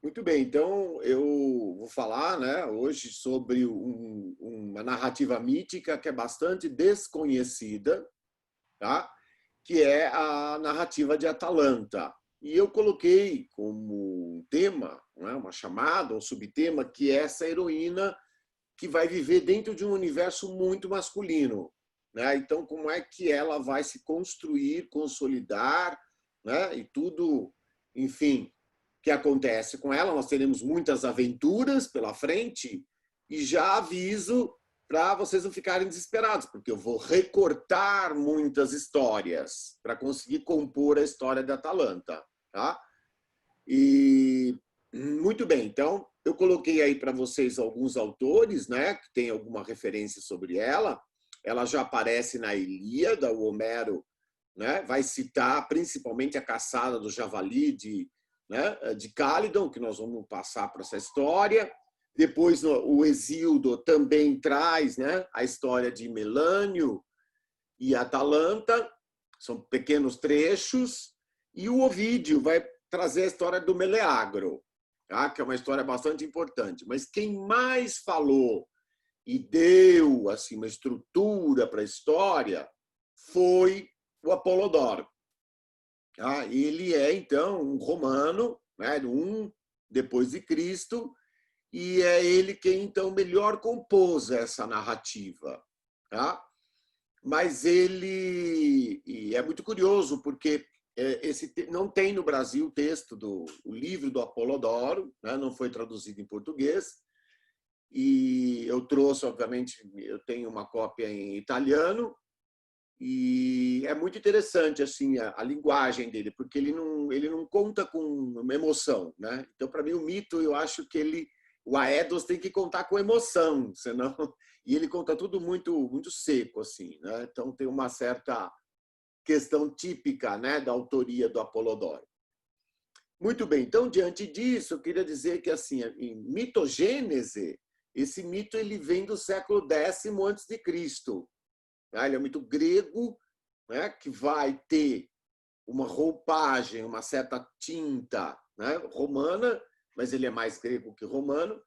Muito bem, então eu vou falar, né, hoje sobre uma narrativa mítica que é bastante desconhecida, tá? Que é a narrativa de Atalanta. E eu coloquei como um tema, né, uma chamada, um subtema, que é essa heroína que vai viver dentro de um universo muito masculino. Né? Então, como é que ela vai se construir, consolidar, né? E tudo, enfim, que acontece com ela. Nós teremos muitas aventuras pela frente e já aviso para vocês não ficarem desesperados, porque eu vou recortar muitas histórias para conseguir compor a história da Atalanta. Tá? E muito bem, então eu coloquei aí para vocês alguns autores, né, que tem alguma referência sobre ela. Ela já aparece na Ilíada, o Homero, né, vai citar principalmente a caçada do javali de Cálidon, que nós vamos passar para essa história. Depois o Hesíodo também traz, né, a história de Melânio e Atalanta, são pequenos trechos, e o Ovídio vai trazer a história do Meleagro, tá? Que é uma história bastante importante. Mas quem mais falou e deu assim, uma estrutura para a história foi o Apolodoro. Tá? Ele é, então, um romano, né, um depois de Cristo, e é ele quem, então, melhor compôs essa narrativa. Tá? Mas ele e é muito curioso, porque não tem no Brasil o texto o livro do Apolodoro, né? Não foi traduzido em português, e eu trouxe, obviamente, eu tenho uma cópia em italiano, e é muito interessante assim a linguagem dele, porque ele não conta com uma emoção, né? Então, para mim, o mito, eu acho que o Aedos tem que contar com emoção, senão e ele conta tudo muito seco assim, né? Então tem uma certa questão típica, né, da autoria do Apolodoro. Muito bem, então diante disso, eu queria dizer que assim, em mitogênese, esse mito ele vem do século X antes de Cristo. Ele é muito grego, né, que vai ter uma roupagem, uma certa tinta, né, romana, mas ele é mais grego que romano,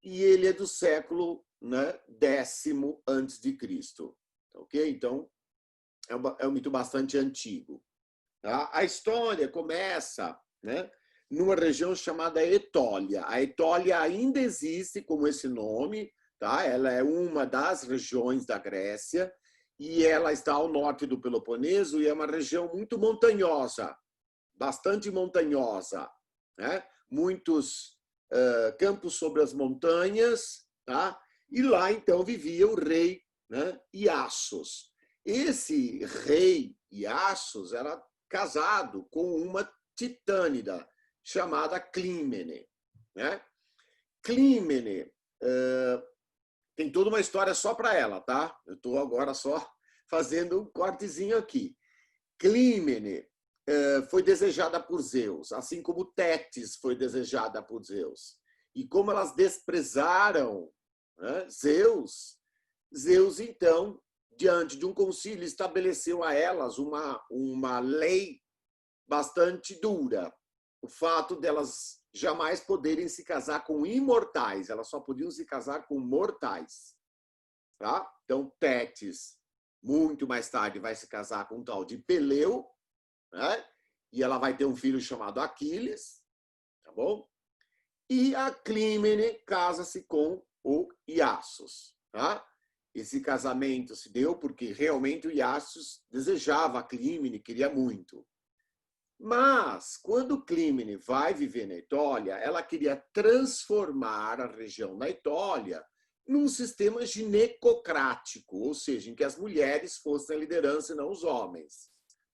e ele é do século, né, X antes de Cristo. Ok? Então, é um mito bastante antigo. Tá? A história começa, né, numa região chamada Etólia. A Etólia ainda existe como esse nome, tá? Ela é uma das regiões da Grécia e ela está ao norte do Peloponeso e é uma região muito montanhosa, bastante montanhosa, né? Muitos campos sobre as montanhas, tá? E lá então vivia o rei, né, Iassos. Esse rei Iassos era casado com uma titânida chamada Clímene, né? Clímene tem toda uma história só para ela, tá? Eu estou agora só fazendo um cortezinho aqui. Clímene foi desejada por Zeus, assim como Tétis foi desejada por Zeus. E como elas desprezaram, né, Zeus, então, diante de um concílio, estabeleceu a elas uma lei bastante dura. O fato delas jamais poderem se casar com imortais, elas só podiam se casar com mortais. Tá? Então, Tétis, muito mais tarde, vai se casar com um tal de Peleu, né? E ela vai ter um filho chamado Aquiles, tá bom? E a Clímene casa-se com o Iassos, tá? Esse casamento se deu porque realmente o Iassos desejava a Clímene, queria muito. Mas, quando Clímene vai viver na Etólia, ela queria transformar a região da Etólia num sistema ginecocrático, ou seja, em que as mulheres fossem a liderança e não os homens.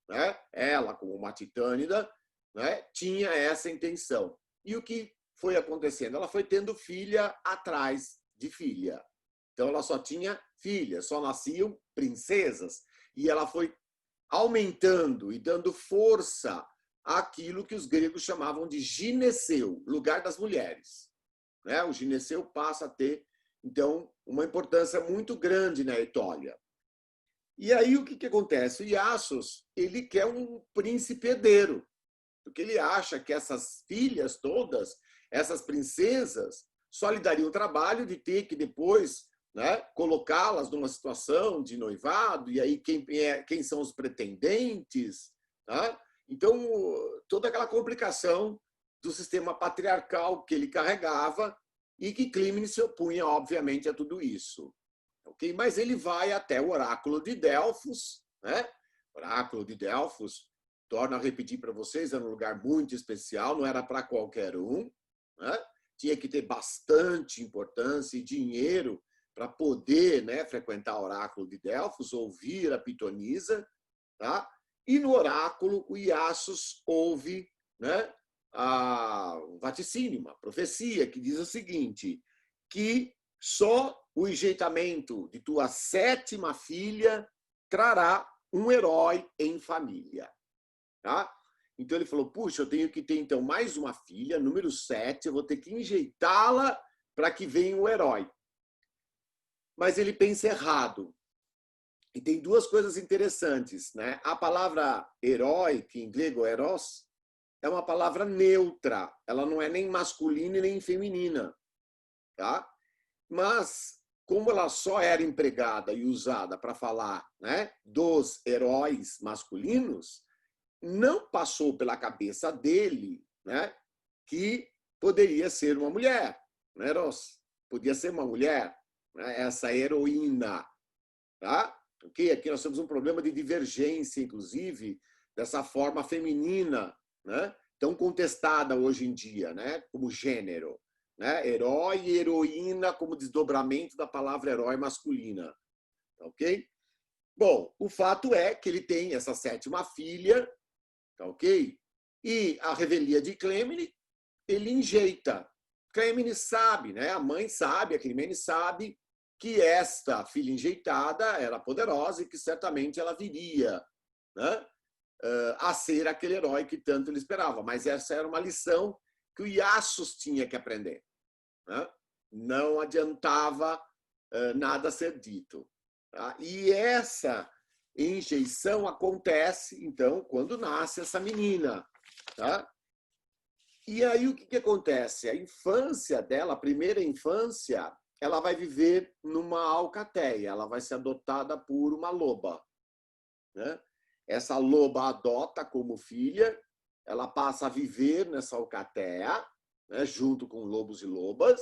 Né? Ela, como uma titânida, né, tinha essa intenção. E o que foi acontecendo? Ela foi tendo filha atrás de filha. Então, ela só tinha filhas, só nasciam princesas. E ela foi aumentando e dando força àquilo que os gregos chamavam de gineceu, lugar das mulheres. Né? O gineceu passa a ter, então, uma importância muito grande na Etólia. E aí o que acontece? O Iassos, ele quer um príncipe herdeiro. porque ele acha que essas filhas todas, essas princesas, só lhe dariam o trabalho de ter que depois, né, colocá-las numa situação de noivado, e aí quem são os pretendentes, tá? Então, toda aquela complicação do sistema patriarcal que ele carregava e que Clímenes se opunha, obviamente, a tudo isso. Okay? Mas ele vai até o oráculo de Delfos, né? O oráculo de Delfos, torno a repetir para vocês, era um lugar muito especial, não era para qualquer um, né? Tinha que ter bastante importância e dinheiro para poder, né, frequentar o oráculo de Delfos, ouvir a pitonisa, tá? E no oráculo, o Iassos ouve, né, um vaticínio, uma profecia, que diz o seguinte, que só o enjeitamento de tua 7ª filha trará um herói em família. Tá? Então ele falou, puxa, eu tenho que ter então mais uma filha, número 7, eu vou ter que enjeitá-la para que venha o herói. Mas ele pensa errado. E tem duas coisas interessantes, né? A palavra herói, que em grego eros, é uma palavra neutra. Ela não é nem masculina e nem feminina. Tá? Mas, como ela só era empregada e usada para falar, né, dos heróis masculinos, não passou pela cabeça dele, né, que poderia ser uma mulher. Né, Eros? Podia ser uma mulher, né, essa heroína. Tá? Okay? Aqui nós temos um problema de divergência, inclusive, dessa forma feminina, né, tão contestada hoje em dia, né, como gênero. Né? Herói e heroína como desdobramento da palavra herói masculina. Ok? Bom, o fato é que ele tem essa 7ª filha, ok? E a revelia de Clêmenes, ele enjeita. Clêmenes sabe, né? A mãe sabe, a Clímenes sabe que esta filha enjeitada era poderosa e que certamente ela viria, né, a ser aquele herói que tanto ele esperava. Mas essa era uma lição que o Iassos tinha que aprender. Né? Não adiantava nada ser dito. Tá? E essa enjeição acontece, então, quando nasce essa menina. Tá? E aí o que acontece? A infância dela, a primeira infância, ela vai viver numa alcateia, ela vai ser adotada por uma loba. Né? Essa loba adota como filha, ela passa a viver nessa alcateia, né, junto com lobos e lobas,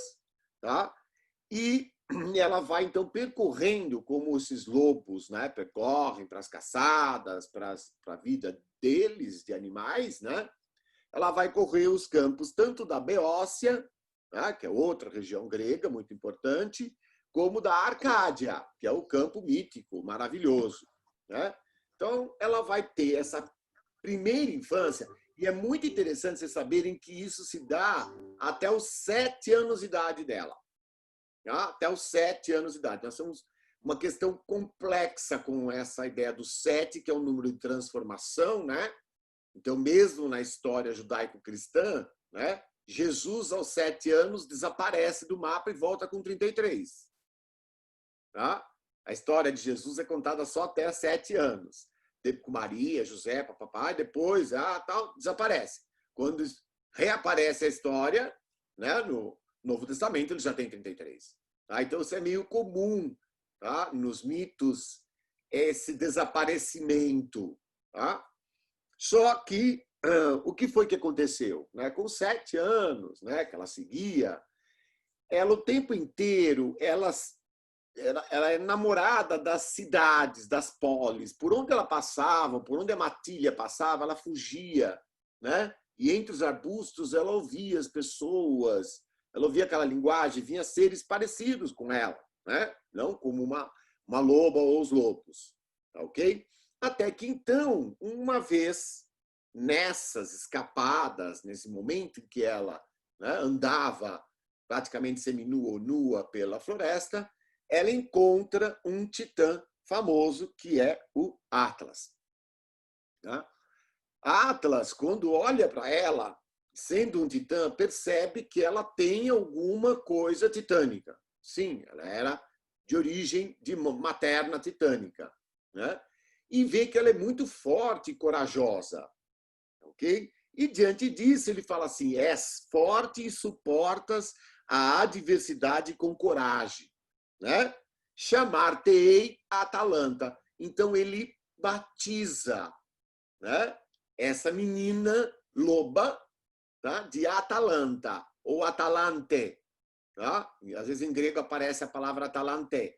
tá? E ela vai, então, percorrendo como esses lobos, né, percorrem para as caçadas, para a vida deles, de animais, né? Ela vai correr os campos tanto da Beócia, né, que é outra região grega muito importante, como da Arcádia, que é o campo mítico, maravilhoso. Né? Então, ela vai ter essa primeira infância, e é muito interessante vocês saberem que isso se dá até os 7 anos de idade dela. Tá? Até os 7 anos de idade. Nós temos uma questão complexa com essa ideia do 7, que é um número de transformação, né? Então, mesmo na história judaico-cristã, né, Jesus, aos 7 anos, desaparece do mapa e volta com 33. Tá? A história de Jesus é contada só até 7 anos. Com Maria, José, papai, depois tal, desaparece. Quando reaparece a história, né, no Novo Testamento, ele já tem 33. Tá? Então, isso é meio comum, tá, nos mitos, esse desaparecimento. Tá? Só que o que foi que aconteceu? Né? Com 7 anos, né, que ela seguia, ela o tempo inteiro, ela é namorada das cidades, das polis. Por onde ela passava, por onde a matilha passava, ela fugia. Né? E entre os arbustos ela ouvia as pessoas, ela ouvia aquela linguagem, vinha seres parecidos com ela, né? Não como uma loba ou os lobos. Ok? Até que, então, uma vez, nessas escapadas, nesse momento em que ela, né, andava praticamente seminua ou nua pela floresta, ela encontra um titã famoso, que é o Atlas. Tá? Atlas, quando olha para ela, sendo um titã, percebe que ela tem alguma coisa titânica. Sim, ela era de origem materna titânica. Né? E vê que ela é muito forte e corajosa. Okay? E diante disso ele fala assim, és forte e suportas a adversidade com coragem, né? Chamar-te-ei Atalanta. Então ele batiza, né, essa menina loba, tá, de Atalanta, ou Atalante. Tá? Às vezes em grego aparece a palavra Atalante,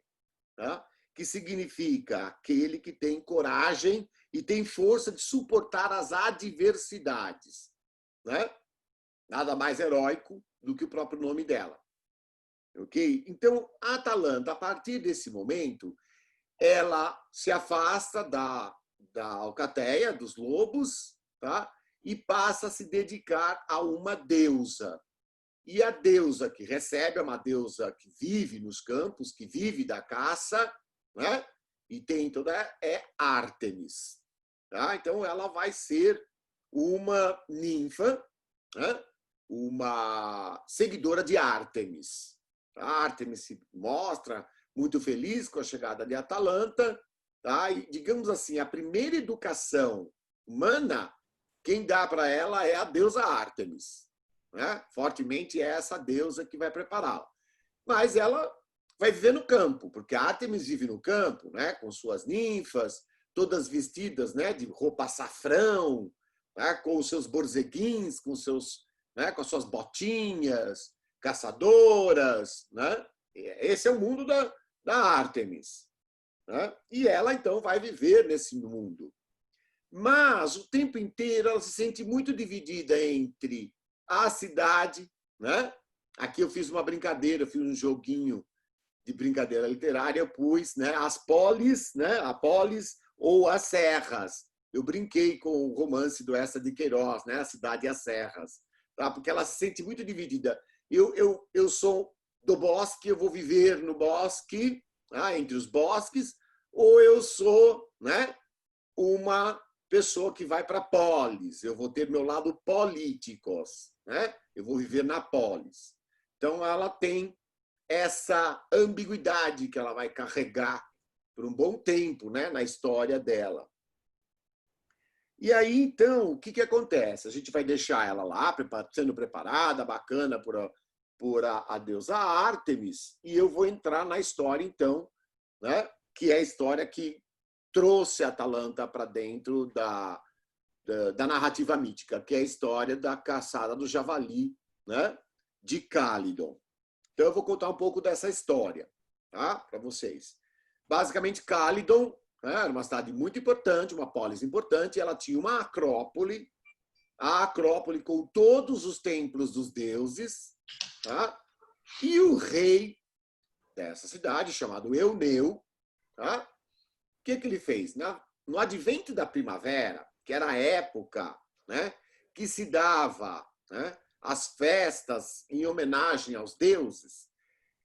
tá? Que significa aquele que tem coragem e tem força de suportar as adversidades. Né? Nada mais heróico do que o próprio nome dela. Ok? Então, a Atalanta, a partir desse momento, ela se afasta da alcateia, dos lobos, tá? E passa a se dedicar a uma deusa. E a deusa que recebe é uma deusa que vive nos campos, que vive da caça, né? E tem toda é Ártemis. Tá? Então, ela vai ser uma ninfa, né? Uma seguidora de Ártemis. A Ártemis se mostra muito feliz com a chegada de Atalanta, tá? E, digamos assim, a primeira educação humana, quem dá para ela é a deusa Ártemis, né? Fortemente é essa deusa que vai prepará-la. Mas ela vai viver no campo, porque a Ártemis vive no campo, né? Com suas ninfas, todas vestidas, né? De roupa açafrão, né? Com os seus borzeguins, com seus, né? Com as suas botinhas, caçadoras, né? Esse é o mundo da Ártemis, né? E ela então vai viver nesse mundo. Mas o tempo inteiro ela se sente muito dividida entre a cidade, né? Aqui eu fiz uma brincadeira, eu fiz um joguinho de brincadeira literária, eu pus, né, as polis, né, a polis ou as serras. Eu brinquei com o romance do Eça de Queiroz, né, a cidade e as serras, tá? Porque ela se sente muito dividida. Eu sou do bosque, eu vou viver no bosque, tá? Entre os bosques, ou eu sou, né, uma pessoa que vai para a polis, eu vou ter meu lado políticos, né? Eu vou viver na polis. Então, ela tem essa ambiguidade que ela vai carregar por um bom tempo, né, na história dela. E aí, então, o que acontece? A gente vai deixar ela lá, sendo preparada, bacana por a deusa Ártemis, e eu vou entrar na história, então, né, que é a história que trouxe a Atalanta para dentro da narrativa mítica, que é a história da caçada do javali, né, de Cálidon. Então, eu vou contar um pouco dessa história, tá, para vocês. Basicamente, Cálidon, né, era uma cidade muito importante, uma polis importante, e ela tinha uma acrópole, a acrópole com todos os templos dos deuses, tá? E o rei dessa cidade, chamado Euneu, tá? O que ele fez? No advento da primavera, que era a época, né, que se dava, né, as festas em homenagem aos deuses,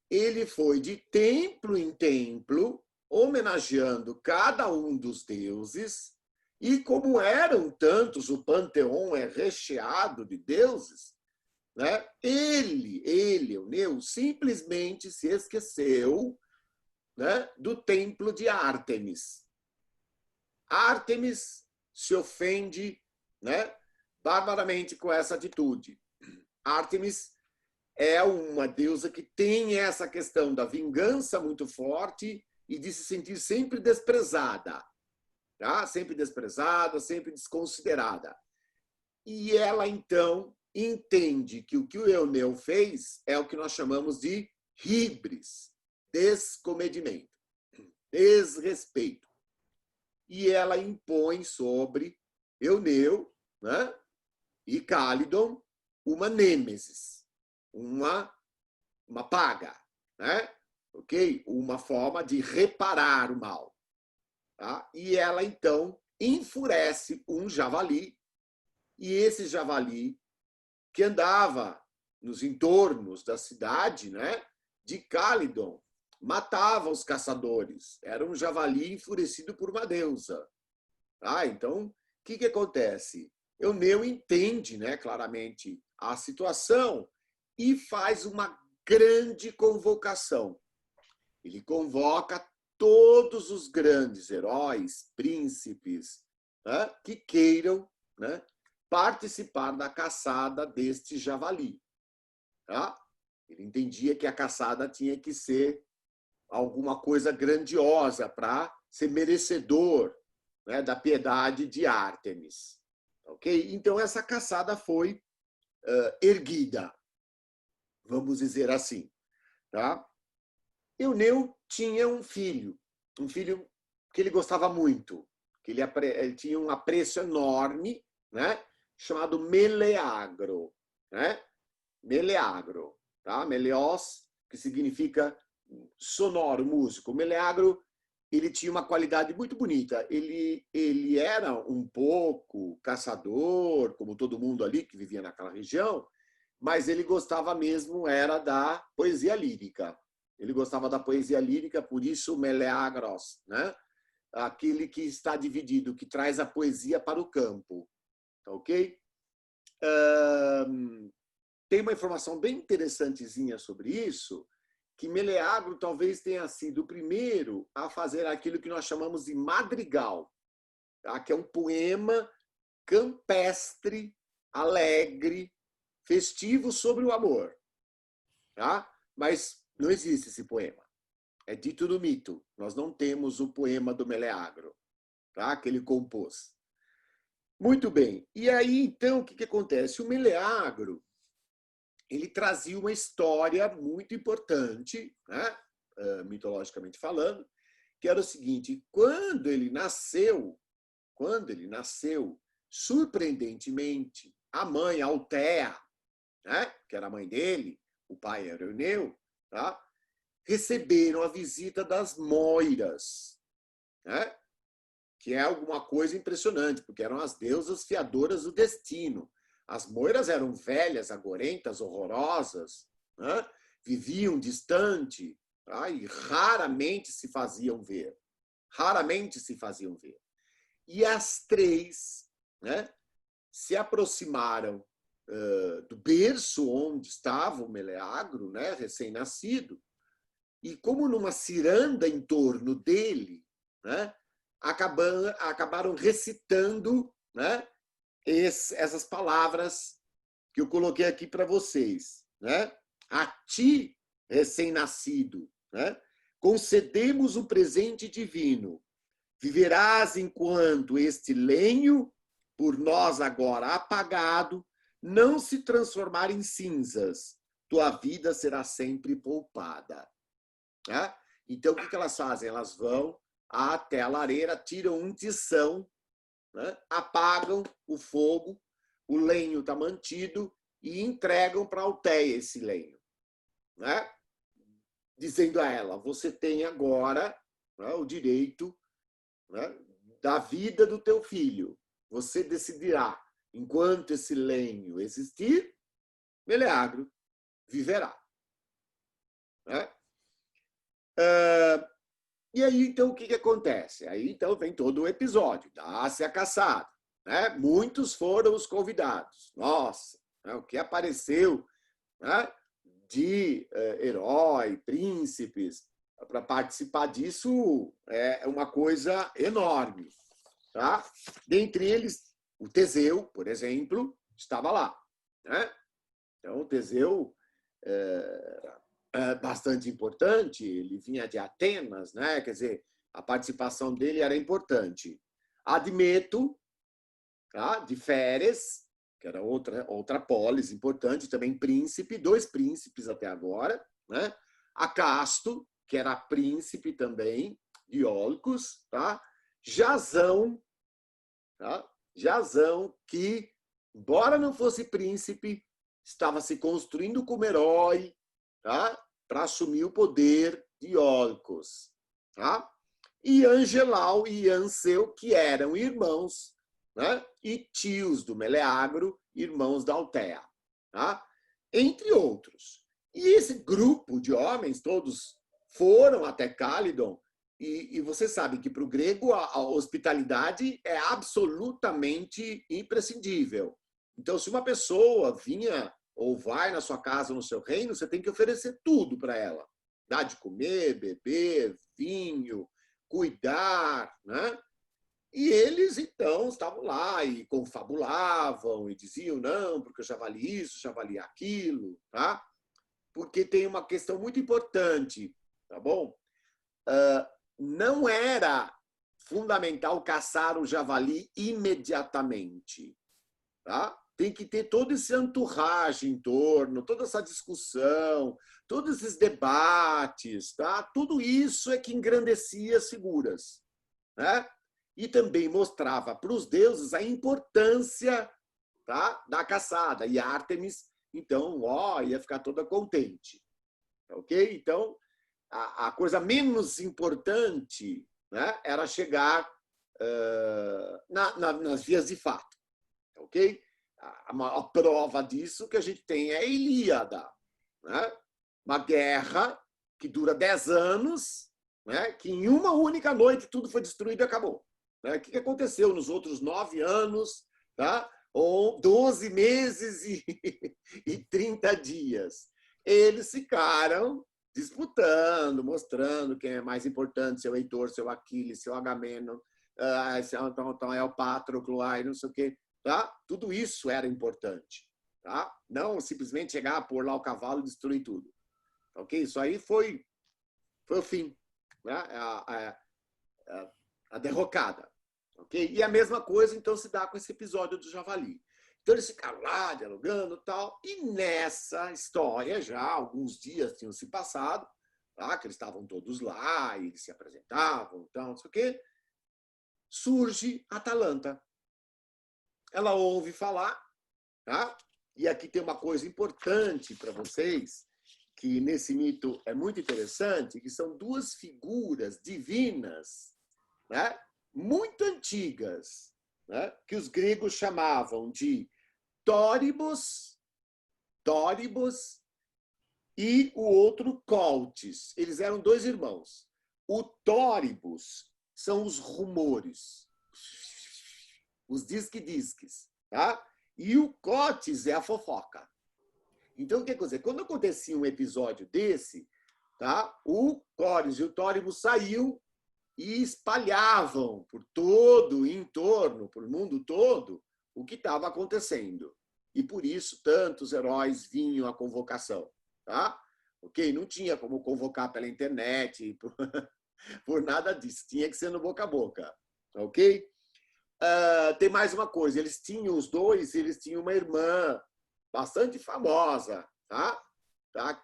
ele foi de templo em templo, homenageando cada um dos deuses, e como eram tantos, o panteão é recheado de deuses, né? Ele, Euneu, simplesmente se esqueceu, né, do templo de Ártemis. Ártemis se ofende, né, barbaramente com essa atitude. Ártemis é uma deusa que tem essa questão da vingança muito forte e de se sentir sempre desprezada, tá? Sempre desprezada, sempre desconsiderada. E ela, então, entende que o que o Euneu fez é o que nós chamamos de híbris, descomedimento, desrespeito. E ela impõe sobre Euneu, né, e Cálidon uma nêmesis, uma paga, né? Ok? Uma forma de reparar o mal. Tá? E ela, então, enfurece um javali, e esse javali, que andava nos entornos da cidade, né, de Cálidon, matava os caçadores. Era um javali enfurecido por uma deusa. Tá? Então, o que acontece? Euneu entende, né, claramente a situação e faz uma grande convocação. Ele convoca todos os grandes heróis, príncipes, né, que queiram, né, participar da caçada deste javali. Tá? Ele entendia que a caçada tinha que ser alguma coisa grandiosa para ser merecedor, né, da piedade de Ártemis. Ok? Então, essa caçada foi erguida, vamos dizer assim. Tá? Euneu tinha um filho que ele gostava muito, que ele tinha um apreço enorme, né, chamado Meleagro. Né? Meleagro. Tá? Meleos, que significa sonoro, músico. Meleagro, ele tinha uma qualidade muito bonita. Ele era um pouco caçador, como todo mundo ali que vivia naquela região, mas ele gostava mesmo era da poesia lírica. Ele gostava da poesia lírica, por isso Meleagros, né? Aquele que está dividido, que traz a poesia para o campo. Ok? Tem uma informação bem interessantezinha sobre isso, que Meleagro talvez tenha sido o primeiro a fazer aquilo que nós chamamos de madrigal, tá? Que é um poema campestre, alegre, festivo sobre o amor. Tá? Mas não existe esse poema. É dito no mito. Nós não temos o poema do Meleagro, tá? Que ele compôs. Muito bem. E aí, então, o que acontece? O Meleagro, ele trazia uma história muito importante, né? Mitologicamente falando, que era o seguinte: quando ele nasceu, surpreendentemente, a mãe Altea, né? Que era a mãe dele, o pai era Euneu, tá? Receberam a visita das Moiras, né? Que é alguma coisa impressionante, porque eram as deusas fiadoras do destino. As Moiras eram velhas, agorentas, horrorosas, né? Viviam distante, tá? E raramente se faziam ver. Raramente se faziam ver. E as três, né, se aproximaram do berço onde estava o Meleagro, né, recém-nascido, e como numa ciranda em torno dele, né, acabaram recitando, né, essas palavras que eu coloquei aqui para vocês. Né? A ti, recém-nascido, né, concedemos o presente divino. Viverás enquanto este lenho, por nós agora apagado, não se transformar em cinzas. Tua vida será sempre poupada. Né? Então, o que elas fazem? Elas vão até a lareira, tiram um tição, né? Apagam o fogo, o lenho está mantido e entregam para Alteia esse lenho. Né? Dizendo a ela, você tem agora, né, o direito, né, da vida do teu filho. Você decidirá, enquanto esse lenho existir, Meleagro viverá. Né? E aí, então, o que acontece? Aí, então, vem todo o episódio, dá-se a caçada. Né? Muitos foram os convidados. Nossa, né? O que apareceu, né, de herói, príncipes, para participar disso é uma coisa enorme. Tá? Dentre eles, o Teseu, por exemplo, estava lá. Né? Então, o Teseu bastante importante, ele vinha de Atenas, né? Quer dizer, a participação dele era importante. Admeto, tá? De Féres, que era outra polis importante, também príncipe, 2 príncipes até agora, né? Acasto, que era príncipe também, de Olcos, tá? Jasão, tá? Jasão, que, embora não fosse príncipe, estava se construindo como herói, tá? Para assumir o poder de Olcos. Tá? E Angelau e Anseu, que eram irmãos, né? E tios do Meleagro, irmãos da Altea. Tá? Entre outros. E esse grupo de homens, todos foram até Cálidon, e você sabe que para o grego a hospitalidade é absolutamente imprescindível. Então, se uma pessoa vinha ou vai na sua casa, no seu reino, você tem que oferecer tudo para ela. Dar de comer, beber, vinho, cuidar, né? E eles, então, estavam lá e confabulavam e diziam, não, porque o javali isso, o javali aquilo, tá? Porque tem uma questão muito importante, tá bom? Não era fundamental caçar o javali imediatamente, tá? Tem que ter todo esse entourage em torno, toda essa discussão, todos esses debates, tá? Tudo isso é que engrandecia as figuras, né? E também mostrava para os deuses a importância, tá, da caçada. E Ártemis, então, ó, ia ficar toda contente, ok? Então, a coisa menos importante, né, era chegar nas vias de fato, ok? A maior prova disso que a gente tem é a Ilíada, né? Uma guerra que dura 10 anos, né? Que em uma única noite tudo foi destruído e acabou. Né? O que aconteceu nos outros 9 anos, tá? Ou 12 meses e 30 dias? Eles ficaram disputando, mostrando quem é mais importante, seu Heitor, seu Aquiles, seu Agamemnon, então é o Patroclo, não sei o quê. Tá? Tudo isso era importante. Tá? Não simplesmente chegar, pôr lá o cavalo e destruir tudo. Ok? Isso aí foi o fim. Né? A derrocada. Ok? E a mesma coisa, então, se dá com esse episódio do javali. Então, eles ficaram lá dialogando e tal. E nessa história, já alguns dias tinham se passado, tá? Que eles estavam todos lá, e eles se apresentavam, então, não sei o quê. Surge Atalanta. Ela ouve falar, tá? E aqui tem uma coisa importante para vocês, que nesse mito é muito interessante, que são duas figuras divinas, né? Muito antigas, né? Que os gregos chamavam de Tóribos e o outro Cóltis. Eles eram dois irmãos. O Tóribos são os rumores, os disque-disques, tá? E o Cótis é a fofoca. Então, o que acontece? Quando acontecia um episódio desse, tá? O Córis e o Tóribus saíam e espalhavam por todo o entorno, por mundo todo, o que estava acontecendo. E por isso tantos heróis vinham à convocação, tá? Ok? Não tinha como convocar pela internet, por nada disso. Tinha que ser no boca a boca, ok? Tem mais uma coisa, eles tinham os dois, eles tinham uma irmã bastante famosa, tá?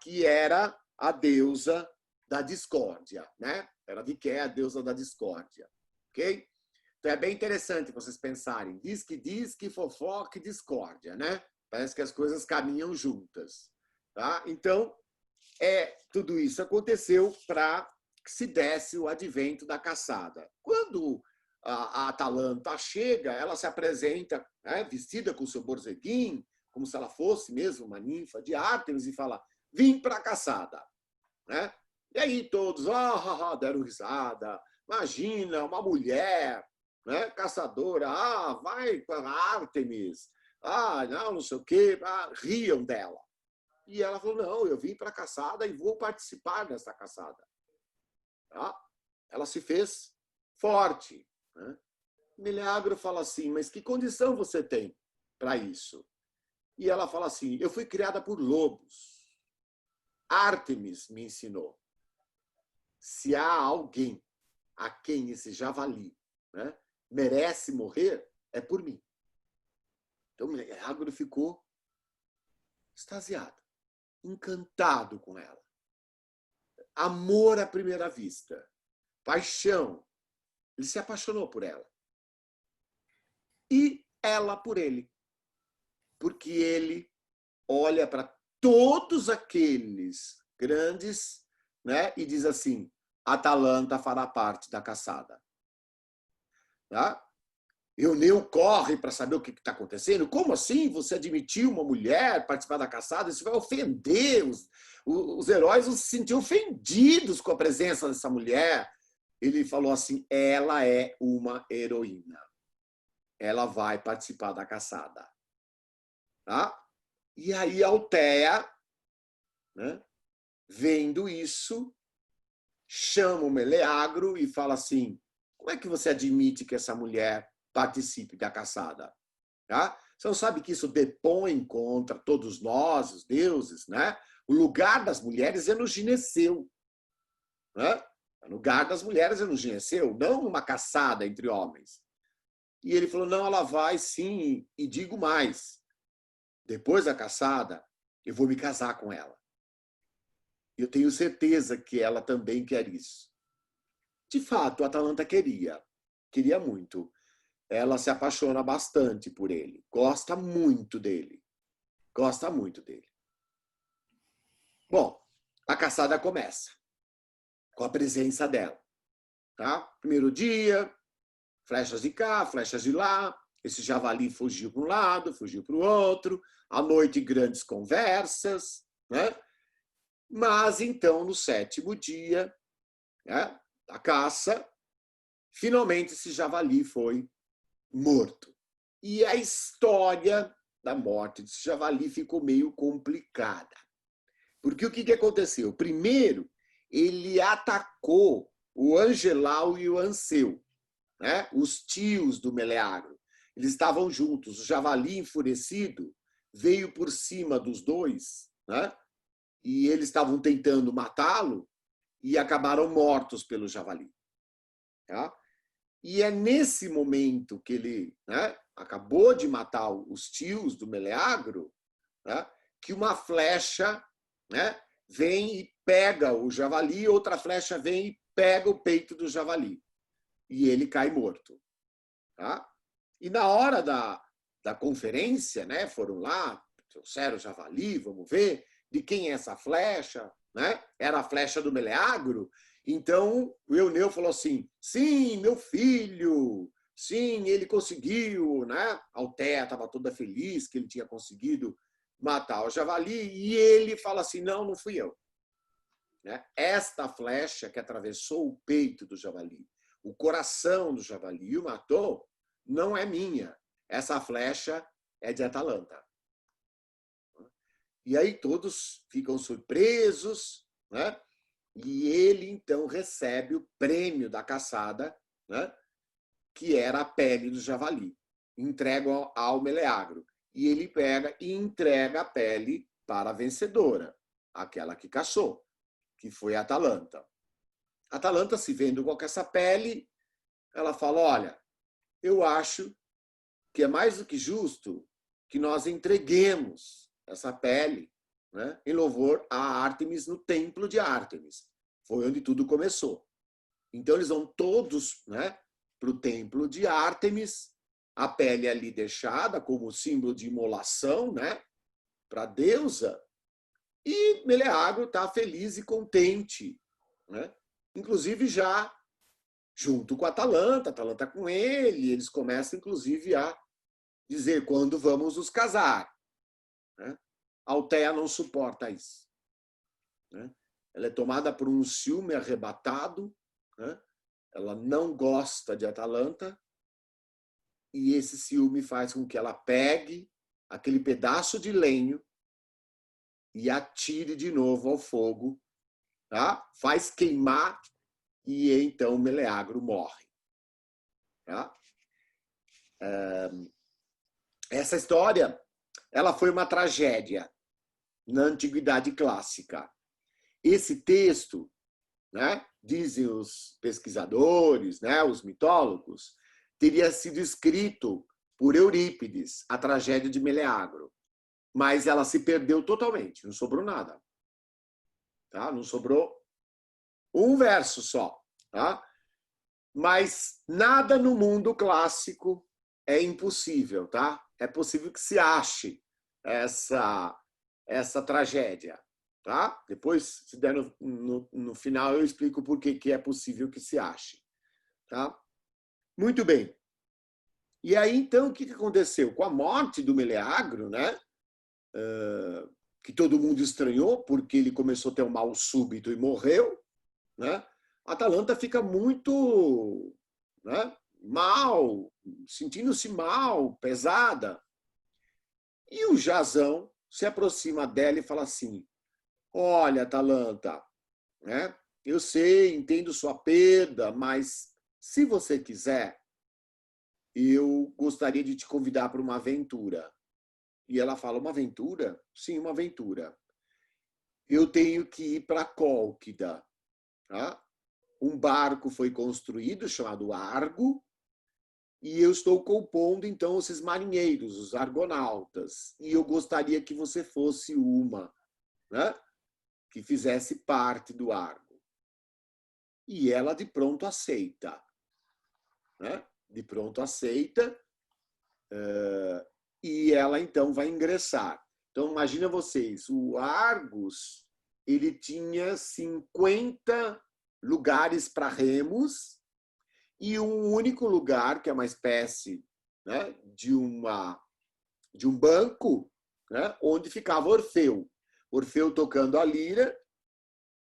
Que era a deusa da discórdia, né? Era Diké, a deusa da discórdia, ok? Então é bem interessante vocês pensarem, diz que fofoca e discórdia, né? Parece que as coisas caminham juntas, tá? Então, tudo isso aconteceu para que se desse o advento da caçada. Quando a Atalanta chega, ela se apresenta, né, vestida com o seu borzeguim, como se ela fosse mesmo uma ninfa de Ártemis, e fala, vim para a caçada. Né? E aí todos deram risada. Imagina, uma mulher, né, caçadora, vai para Ártemis, não sei o quê, riam dela. E ela falou, não, eu vim para a caçada e vou participar dessa caçada. Tá? Ela se fez forte. Né? Meleagro fala assim, mas que condição você tem para isso? E ela fala assim, eu fui criada por lobos. Ártemis me ensinou. Se há alguém a quem esse javali, né, merece morrer, é por mim. Então, Meleagro ficou extasiado, encantado com ela. Amor à primeira vista, paixão. Ele se apaixonou por ela. E ela por ele. Porque ele olha para todos aqueles grandes, né, e diz assim, Atalanta fará parte da caçada. Tá? Euneu corre para saber o que está acontecendo. Como assim você admitiu uma mulher participar da caçada? Isso vai ofender os heróis, vão se sentir ofendidos com a presença dessa mulher. Ele falou assim, ela é uma heroína. Ela vai participar da caçada. Tá? E aí Altéia, né, vendo isso, chama o Meleagro e fala assim, como é que você admite que essa mulher participe da caçada? Tá? Você não sabe que isso depõe contra todos nós, os deuses, né? O lugar das mulheres é no gineceu, né? O lugar das mulheres é no gineceu, não numa caçada entre homens. E ele falou, não, ela vai sim, e digo mais, depois da caçada, eu vou me casar com ela. Eu tenho certeza que ela também quer isso. De fato, a Atalanta queria muito. Ela se apaixona bastante por ele, gosta muito dele. Gosta muito dele. Bom, a caçada começa com a presença dela. Tá? Primeiro dia, flechas de cá, flechas de lá. Esse javali fugiu para um lado, fugiu para o outro. À noite, grandes conversas. Né? Mas, então, no 7º dia, né, da caça, finalmente esse javali foi morto. E a história da morte desse javali ficou meio complicada. Porque o que aconteceu? Primeiro, ele atacou o Angelau e o Anseu, né? Os tios do Meleagro. Eles estavam juntos. O javali, enfurecido, veio por cima dos dois, né? E eles estavam tentando matá-lo e acabaram mortos pelo javali. Tá? E é nesse momento que ele, né, acabou de matar os tios do Meleagro, né, que uma flecha, né, vem e pega o javali, outra flecha vem e pega o peito do javali. E ele cai morto. Tá? E na hora da conferência, né, foram lá, trouxeram o javali, vamos ver de quem é essa flecha, né? Era a flecha do Meleagro. Então o Euneu falou assim: sim, meu filho, sim, ele conseguiu, né? A Altéia estava toda feliz que ele tinha conseguido matar o javali, e ele fala assim: não, não fui eu. Né? Esta flecha que atravessou o peito do javali, o coração do javali e o matou, não é minha. Essa flecha é de Atalanta. E aí todos ficam surpresos, né? E ele, então, recebe o prêmio da caçada, né? Que era a pele do javali. Entrega ao Meleagro. E ele pega e entrega a pele para a vencedora, aquela que caçou, que foi a Atalanta. A Atalanta, se vendo com essa pele, ela fala, olha, eu acho que é mais do que justo que nós entreguemos essa pele, né, em louvor a Ártemis no templo de Ártemis. Foi onde tudo começou. Então eles vão todos, né, para o templo de Ártemis, a pele ali deixada como símbolo de imolação, né, para a deusa, e Meleagro está feliz e contente, né? Inclusive já junto com a Atalanta com ele, eles começam inclusive a dizer quando vamos nos casar. Né? A Altéia não suporta isso. Né? Ela é tomada por um ciúme arrebatado, né? Ela não gosta de Atalanta, e esse ciúme faz com que ela pegue aquele pedaço de lenho e atire de novo ao fogo, tá? Faz queimar, e então Meleagro morre. Tá? Essa história ela foi uma tragédia na Antiguidade Clássica. Esse texto, né, dizem os pesquisadores, né, os mitólogos, teria sido escrito por Eurípides, a tragédia de Meleagro, mas ela se perdeu totalmente, não sobrou nada. Tá? Não sobrou um verso só. Tá? Mas nada no mundo clássico é impossível. Tá? É possível que se ache essa tragédia. Tá? Depois, se der no final, eu explico por que é possível que se ache. Tá? Muito bem. E aí, então, o que aconteceu? Com a morte do Meleagro, né? Que todo mundo estranhou, porque ele começou a ter um mal súbito e morreu, né? A Atalanta fica muito, né, mal, sentindo-se mal, pesada. E o Jasão se aproxima dela e fala assim, olha, Atalanta, né, eu sei, entendo sua perda, mas se você quiser, eu gostaria de te convidar para uma aventura. E ela fala, uma aventura? Sim, uma aventura. Eu tenho que ir para Cólquida. Tá? Um barco foi construído, chamado Argo, e eu estou compondo, então, esses marinheiros, os argonautas. E eu gostaria que você fosse uma, né? Que fizesse parte do Argo. E ela, de pronto, aceita. Né? De pronto, aceita. E ela, então, vai ingressar. Então, imagina vocês, o Argos, ele tinha 50 lugares para remos e um único lugar, que é uma espécie, né, de um banco, né, onde ficava Orfeu. Orfeu tocando a lira,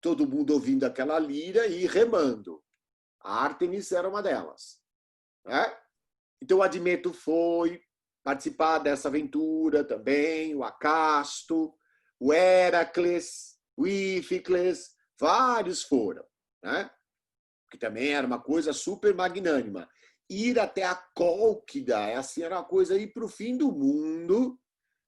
todo mundo ouvindo aquela lira e remando. A Ártemis era uma delas. Né? Então, o Admeto foi participar dessa aventura também, o Acasto, o Heracles, o Íficles, vários foram. Né? Que também era uma coisa super magnânima. Ir até a Cólquida, assim, era uma coisa ir para o fim do mundo,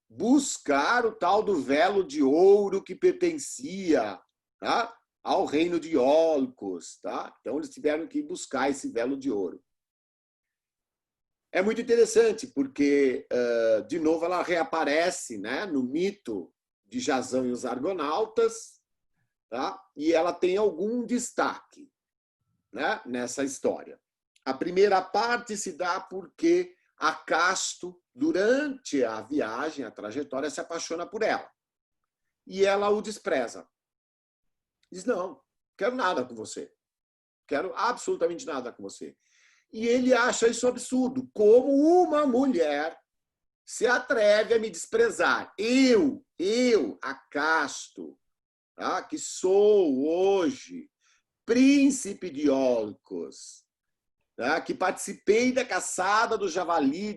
buscar o tal do velo de ouro que pertencia, tá? Ao reino de Iolcos. Tá? Então, eles tiveram que buscar esse velo de ouro. É muito interessante, porque, de novo, ela reaparece, né, no mito de Jasão e os Argonautas, tá? E ela tem algum destaque, né, nessa história. A primeira parte se dá porque Acasto, durante a viagem, a trajetória, se apaixona por ela. E ela o despreza. Diz, não, quero nada com você. Quero absolutamente nada com você. E ele acha isso absurdo. Como uma mulher se atreve a me desprezar? Eu, Acasto, tá? Que sou hoje príncipe de Iolcos, tá? Que participei da caçada do javali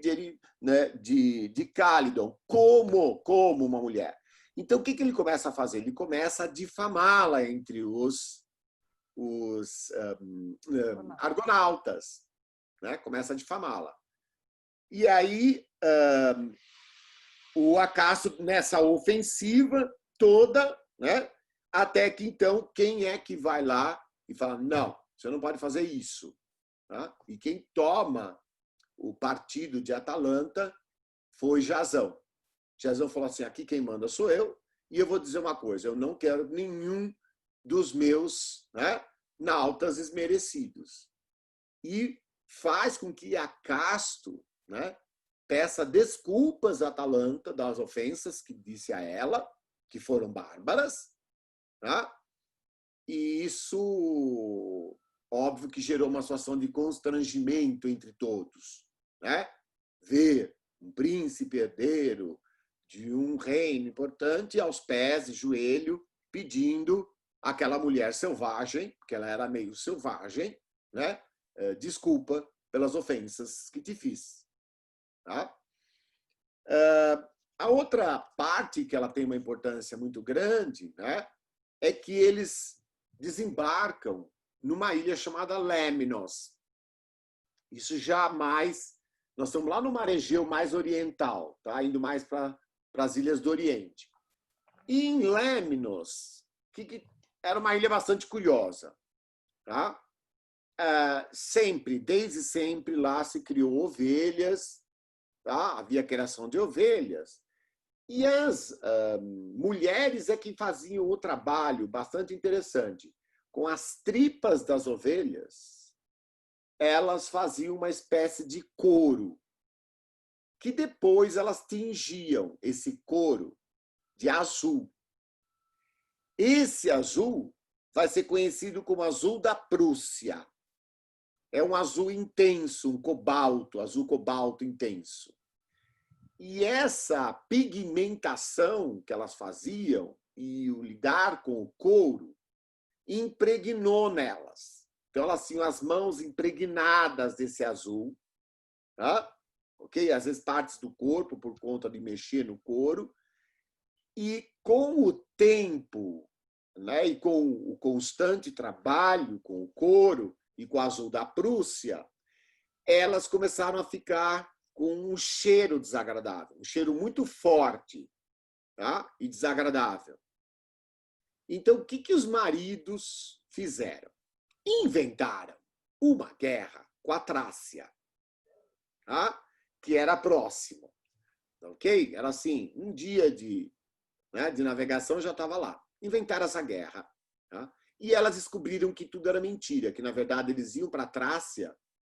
de Cálidon, como uma mulher. Então, o que ele começa a fazer? Ele começa a difamá-la entre os argonautas. Né? Começa a difamá-la. E aí, o Acasto, nessa ofensiva toda, né? Até que, então, quem é que vai lá e fala, não, você não pode fazer isso. Tá? E quem toma o partido de Atalanta foi Jasão. Jasão falou assim, aqui quem manda sou eu, e eu vou dizer uma coisa, eu não quero nenhum dos meus, né, nautas esmerecidos. E faz com que Acasto, né, peça desculpas a Atalanta das ofensas que disse a ela, que foram bárbaras, tá? E isso, óbvio que gerou uma situação de constrangimento entre todos. Né? Ver um príncipe herdeiro de um reino importante aos pés, de joelho, pedindo àquela mulher selvagem, porque ela era meio selvagem, né? Desculpa pelas ofensas que te fiz. Tá? A outra parte que ela tem uma importância muito grande, né, é que eles desembarcam numa ilha chamada Lemnos. Isso já mais... Nós estamos lá no Mar Egeu mais oriental, tá? Indo mais para as ilhas do Oriente. E em Lemnos, que era uma ilha bastante curiosa. Tá? Desde sempre, lá se criou ovelhas, tá? Havia criação de ovelhas. E as mulheres é que faziam o trabalho bastante interessante. Com as tripas das ovelhas, elas faziam uma espécie de couro, que depois elas tingiam esse couro de azul. Esse azul vai ser conhecido como azul da Prússia. É um azul intenso, um cobalto, azul cobalto intenso. E essa pigmentação que elas faziam e o lidar com o couro impregnou nelas. Então, elas tinham as mãos impregnadas desse azul, tá? Ok? Às vezes partes do corpo por conta de mexer no couro. E com o tempo, né, e com o constante trabalho com o couro, e com o azul da Prússia, elas começaram a ficar com um cheiro desagradável, um cheiro muito forte, tá? E desagradável. Então, o que os maridos fizeram? Inventaram uma guerra com a Trácia, tá? Que era próximo, ok? Era assim, um dia de navegação já estava lá. Inventaram essa guerra, tá? E elas descobriram que tudo era mentira, que na verdade eles iam para a Trácia,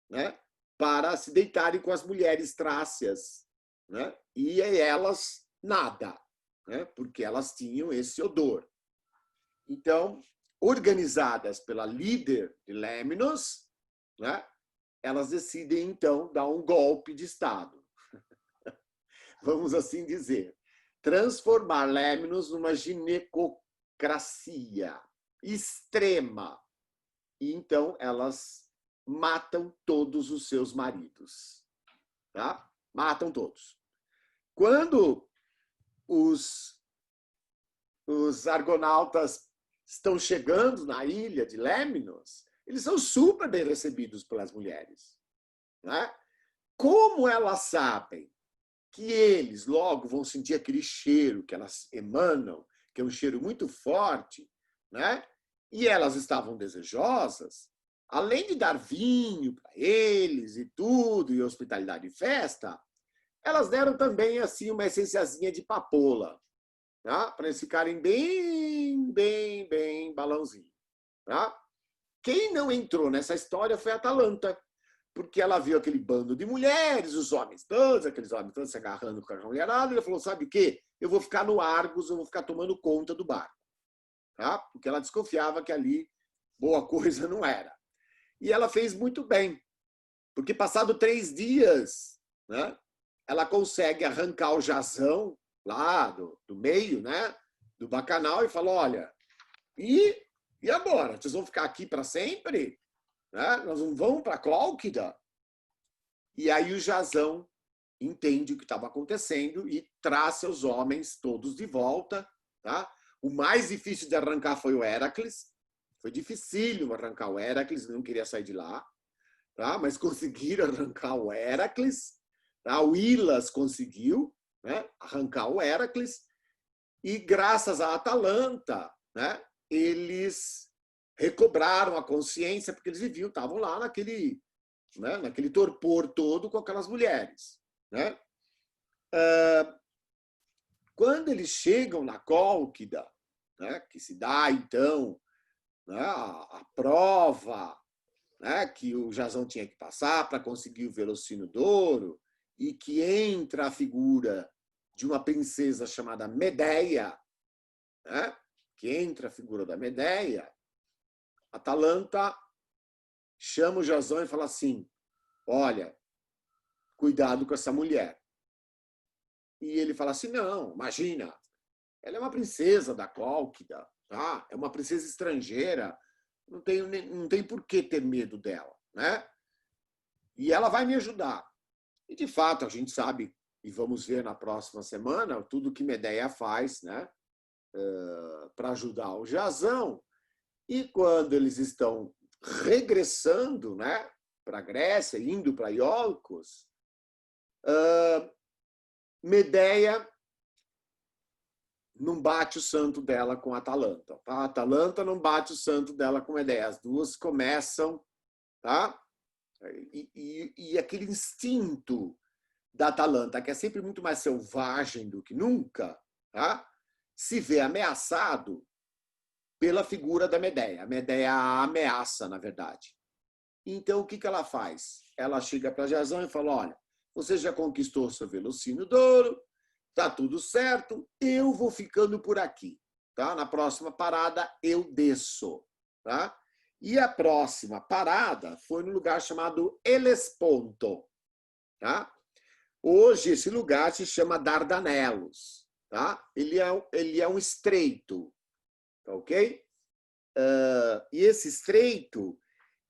né, para se deitarem com as mulheres trácias, né? E elas nada, né? Porque elas tinham esse odor. Então, organizadas pela líder de Lemnos, né, elas decidem, então, dar um golpe de Estado. Vamos assim dizer. Transformar Lemnos numa ginecocracia extrema. E, então, elas matam todos os seus maridos. Tá? Matam todos. Quando os argonautas estão chegando na ilha de Lemnos, eles são super bem recebidos pelas mulheres, né? Como elas sabem que eles logo vão sentir aquele cheiro que elas emanam, que é um cheiro muito forte, né? E elas estavam desejosas, além de dar vinho para eles e tudo, e hospitalidade e festa, elas deram também assim uma essenciazinha de papoula, tá? Para eles ficarem bem balãozinho. Tá? Quem não entrou nessa história foi a Atalanta, porque ela viu aquele bando de mulheres, os homens todos, aqueles homens todos se agarrando com a mulherada, e ela falou, sabe o quê? Eu vou ficar no Argos, eu vou ficar tomando conta do barco. Tá? Porque ela desconfiava que ali boa coisa não era. E ela fez muito bem, porque passado 3 dias, né, ela consegue arrancar o Jasão lá do meio, né, do bacanal e fala, olha, e agora? Vocês vão ficar aqui para sempre? Né? Nós não vamos para Clóquida? E aí o Jasão entende o que estava acontecendo e traz seus homens todos de volta. Tá? O mais difícil de arrancar foi o Heracles. Foi dificílimo arrancar o Heracles, ele não queria sair de lá. Tá? Mas conseguiram arrancar o Heracles. Tá? O Ilas conseguiu, né, arrancar o Heracles. E graças à Atalanta, né, eles recobraram a consciência, porque eles viviam, estavam lá naquele, né, naquele torpor todo com aquelas mulheres. Né? Quando eles chegam na Cólquida, né, que se dá, então, né, a prova, né, que o Jasão tinha que passar para conseguir o Velocino d'Ouro, e que entra a figura de uma princesa chamada Medeia, né, que entra a figura da Medeia, Atalanta chama o Jasão e fala assim, olha, cuidado com essa mulher. E ele fala assim, não, imagina, ela é uma princesa da Cólquida, tá? É uma princesa estrangeira, não tem por que ter medo dela, né? E ela vai me ajudar. E, de fato, a gente sabe, e vamos ver na próxima semana, tudo que Medeia faz, né, para ajudar o Jasão. E quando eles estão regressando, né, para a Grécia, indo para Iolcos, Medeia não bate o santo dela com a Atalanta. Tá? A Atalanta não bate o santo dela com Medeia. As duas começam, tá? E aquele instinto da Atalanta, que é sempre muito mais selvagem do que nunca, tá? Se vê ameaçado pela figura da Medeia. A Medeia a ameaça, na verdade. Então, o que ela faz? Ela chega para Jasão e fala, olha, você já conquistou seu Velocino d'Ouro, tá tudo certo, eu vou ficando por aqui. Tá? Na próxima parada, eu desço. Tá? E a próxima parada foi no lugar chamado Helesponto. Tá? Hoje, esse lugar se chama Dardanelos. Tá? Ele é um estreito. Tá, ok? E esse estreito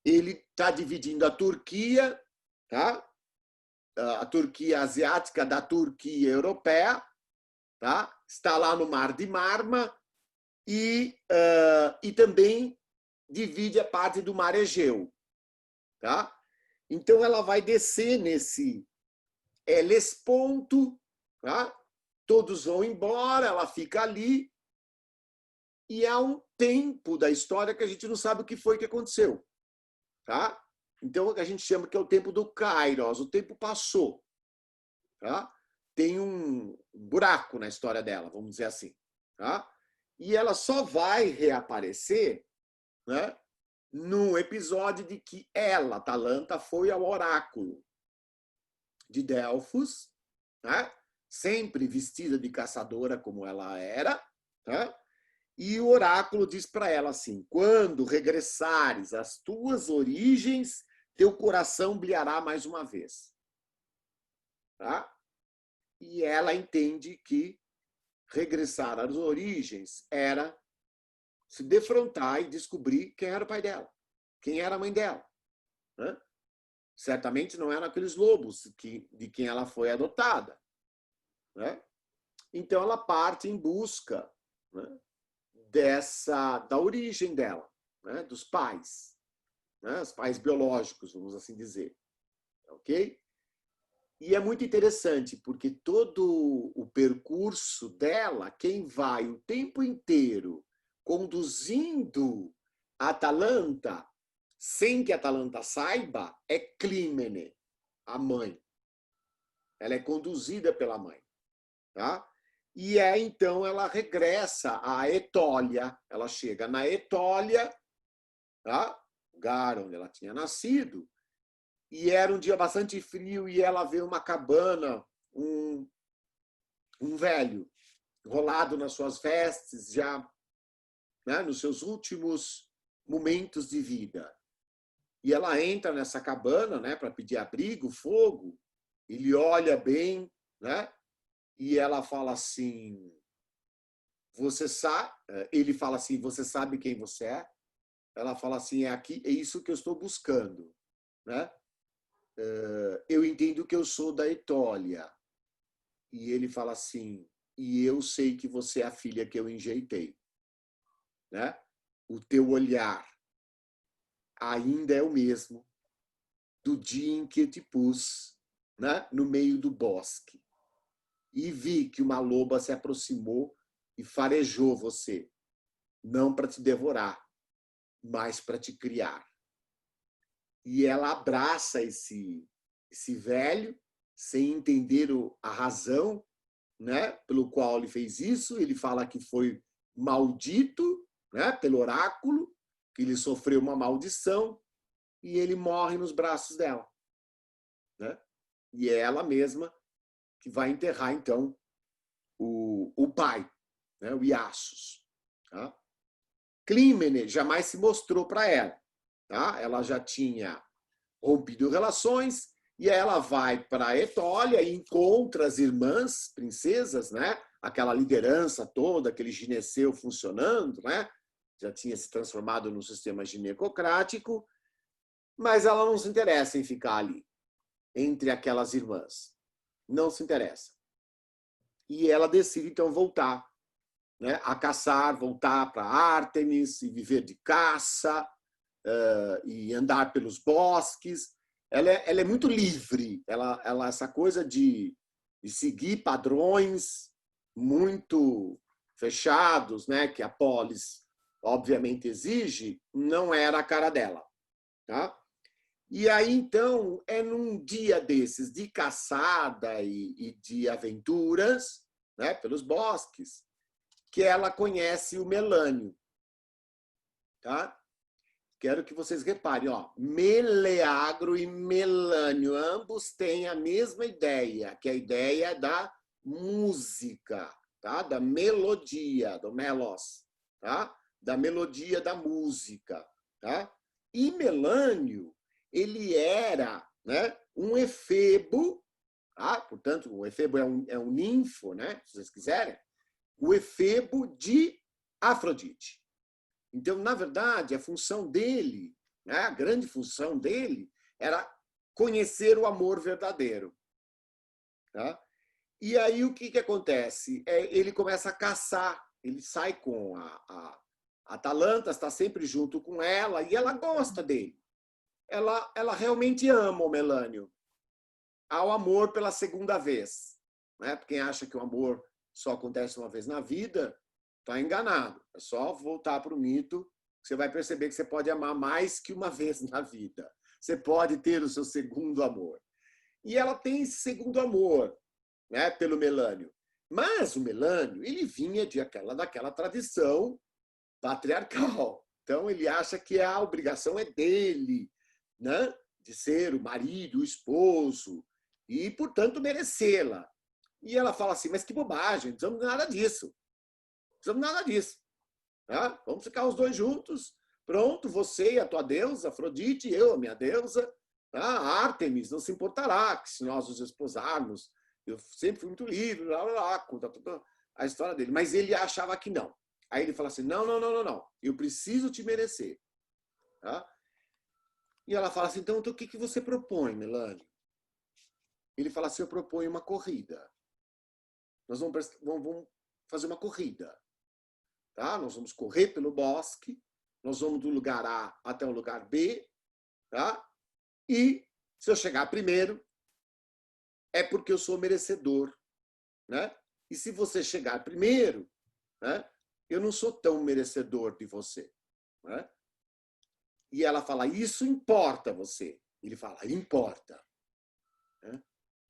ele está dividindo a Turquia, tá? A Turquia asiática da Turquia europeia, tá? Está lá no Mar de Marma e também divide a parte do Mar Egeu. tá? Então, ela vai descer nesse Helesponto, tá? Todos vão embora, ela fica ali, e há um tempo da história que a gente não sabe o que foi que aconteceu, tá? Então, a gente chama que é o tempo do Kairos, o tempo passou, tá? Tem um buraco na história dela, vamos dizer assim, tá? E ela só vai reaparecer, né, num episódio de que ela, Atalanta, foi ao oráculo de Delfos, né, sempre vestida de caçadora como ela era, tá? E o oráculo diz para ela assim: quando regressares às tuas origens, teu coração brilhará mais uma vez. Tá? E ela entende que regressar às origens era se defrontar e descobrir quem era o pai dela, quem era a mãe dela. Né? Certamente não eram aqueles lobos de quem ela foi adotada. Né? Então ela parte em busca, né, da origem dela, né, dos pais, né, os pais biológicos, vamos assim dizer. Ok? E é muito interessante, porque todo o percurso dela, quem vai o tempo inteiro conduzindo a Atalanta, sem que a Atalanta saiba, é Clímene, a mãe. Ela é conduzida pela mãe. Tá? E então ela regressa à Etólia. Ela chega na Etólia, tá? Lugar onde ela tinha nascido, e era um dia bastante frio e ela vê uma cabana, um velho, enrolado nas suas vestes, já, né, nos seus últimos momentos de vida. E ela entra nessa cabana, né, para pedir abrigo, fogo. Ele olha bem, né? E ela fala assim: você sabe? Ele fala assim: você sabe quem você é? Ela fala assim: é aqui, é isso que eu estou buscando, né? Eu entendo que eu sou da Etólia. E ele fala assim: e eu sei que você é a filha que eu enjeitei, né? O teu olhar ainda é o mesmo do dia em que eu te pus, né, no meio do bosque e vi que uma loba se aproximou e farejou você, não para te devorar, mas para te criar. E ela abraça esse velho sem entender a razão, né, pelo qual ele fez isso. Ele fala que foi maldito, né, pelo oráculo, que ele sofreu uma maldição e ele morre nos braços dela, né? E é ela mesma que vai enterrar então o pai, né, o Iassos. Tá? Clímene jamais se mostrou para ela, tá? Ela já tinha rompido relações e ela vai para Etólia e encontra as irmãs princesas, né? Aquela liderança toda, aquele gineceu funcionando, né? Já tinha se transformado num sistema ginecocrático, mas ela não se interessa em ficar ali entre aquelas irmãs. Não se interessa. E ela decide então voltar, né, a caçar, voltar para Ártemis e viver de caça, e andar pelos bosques. Ela é muito livre. Essa coisa de seguir padrões muito fechados, né, que a polis obviamente exige, não era a cara dela. Tá? E aí, então, é num dia desses de caçada e de aventuras, né, pelos bosques, que ela conhece o Melânio. Tá? Quero que vocês reparem, ó, Meleagro e Melânio, ambos têm a mesma ideia, que é a ideia da música, tá? Da melodia, do melos, tá? Da melodia da música, tá? E Melânio, ele era, né, um efebo, tá? Portanto, o efebo é um ninfo, né? Se vocês quiserem, o efebo de Afrodite. Então, na verdade, a função dele, né, a grande função dele, era conhecer o amor verdadeiro. Tá? E aí o que acontece? Ele começa a caçar, ele sai com a Atalanta, está sempre junto com ela, e ela gosta dele. ela realmente ama o Melânio. Há o amor pela segunda vez. Né? Quem acha que o amor só acontece uma vez na vida, está enganado. É só voltar para o mito, você vai perceber que você pode amar mais que uma vez na vida. Você pode ter o seu segundo amor. E ela tem esse segundo amor, né, pelo Melânio. Mas o Melânio, ele vinha daquela tradição patriarcal. Então, ele acha que a obrigação é dele, né, de ser o marido, o esposo, e, portanto, merecê-la. E ela fala assim, mas que bobagem, não precisamos de nada disso. Não precisamos de nada disso. Tá? Vamos ficar os dois juntos. Pronto, você e a tua deusa, Afrodite, eu, a minha deusa. Tá? A Ártemis não se importará que se nós nos esposarmos. Eu sempre fui muito livre, blá, blá, blá, conta toda a história dele. Mas ele achava que não. Aí ele fala assim, não, não, não, não, não. Eu preciso te merecer. Tá? E ela fala assim, então o que você propõe, Melânio? Ele fala assim, eu proponho uma corrida. Nós vamos fazer uma corrida. Tá? Nós vamos correr pelo bosque, nós vamos do lugar A até o lugar B, tá? E se eu chegar primeiro, é porque eu sou merecedor, né? E se você chegar primeiro, né? Eu não sou tão merecedor de você, né? E ela fala, isso importa você. Ele fala, importa. Né?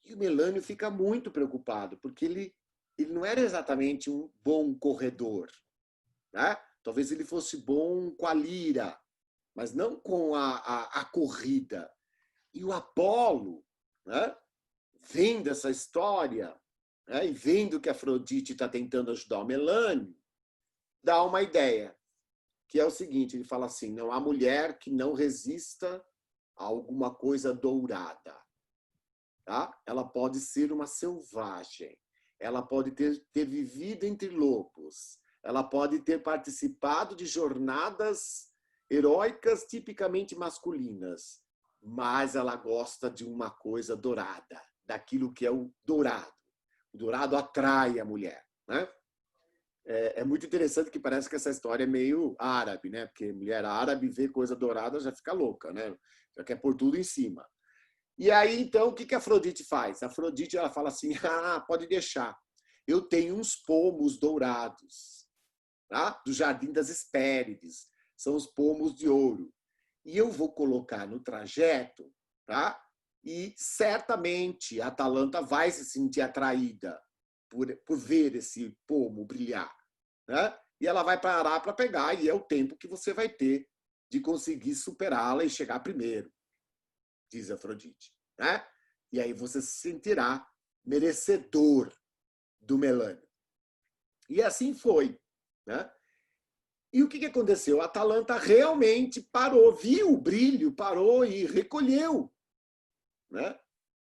E o Melânio fica muito preocupado, porque ele não era exatamente um bom corredor, né? Talvez ele fosse bom com a lira, mas não com a corrida. E o Apolo, né, vendo essa história, né, e vendo que a Afrodite está tentando ajudar o Melânio, dá uma ideia, que é o seguinte, ele fala assim, não há mulher que não resista a alguma coisa dourada. Tá? Ela pode ser uma selvagem, ela pode ter vivido entre lobos, ela pode ter participado de jornadas heróicas tipicamente masculinas, mas ela gosta de uma coisa dourada, daquilo que é o dourado. O dourado atrai a mulher, né? É muito interessante que parece que essa história é meio árabe, né? Porque mulher árabe vê coisa dourada já fica louca, né? Já quer pôr tudo em cima. E aí, então, o que a Afrodite faz? A Afrodite ela fala assim, pode deixar. Eu tenho uns pomos dourados, tá? Do Jardim das Hespérides. São os pomos de ouro. E eu vou colocar no trajeto, tá? E certamente a Atalanta vai se sentir atraída por ver esse pomo brilhar, né? E ela vai parar para pegar, e é o tempo que você vai ter de conseguir superá-la e chegar primeiro, diz Afrodite, né? E aí você se sentirá merecedor do Melânio. E assim foi, né? E o que aconteceu? A Atalanta realmente parou, viu o brilho, parou e recolheu, né?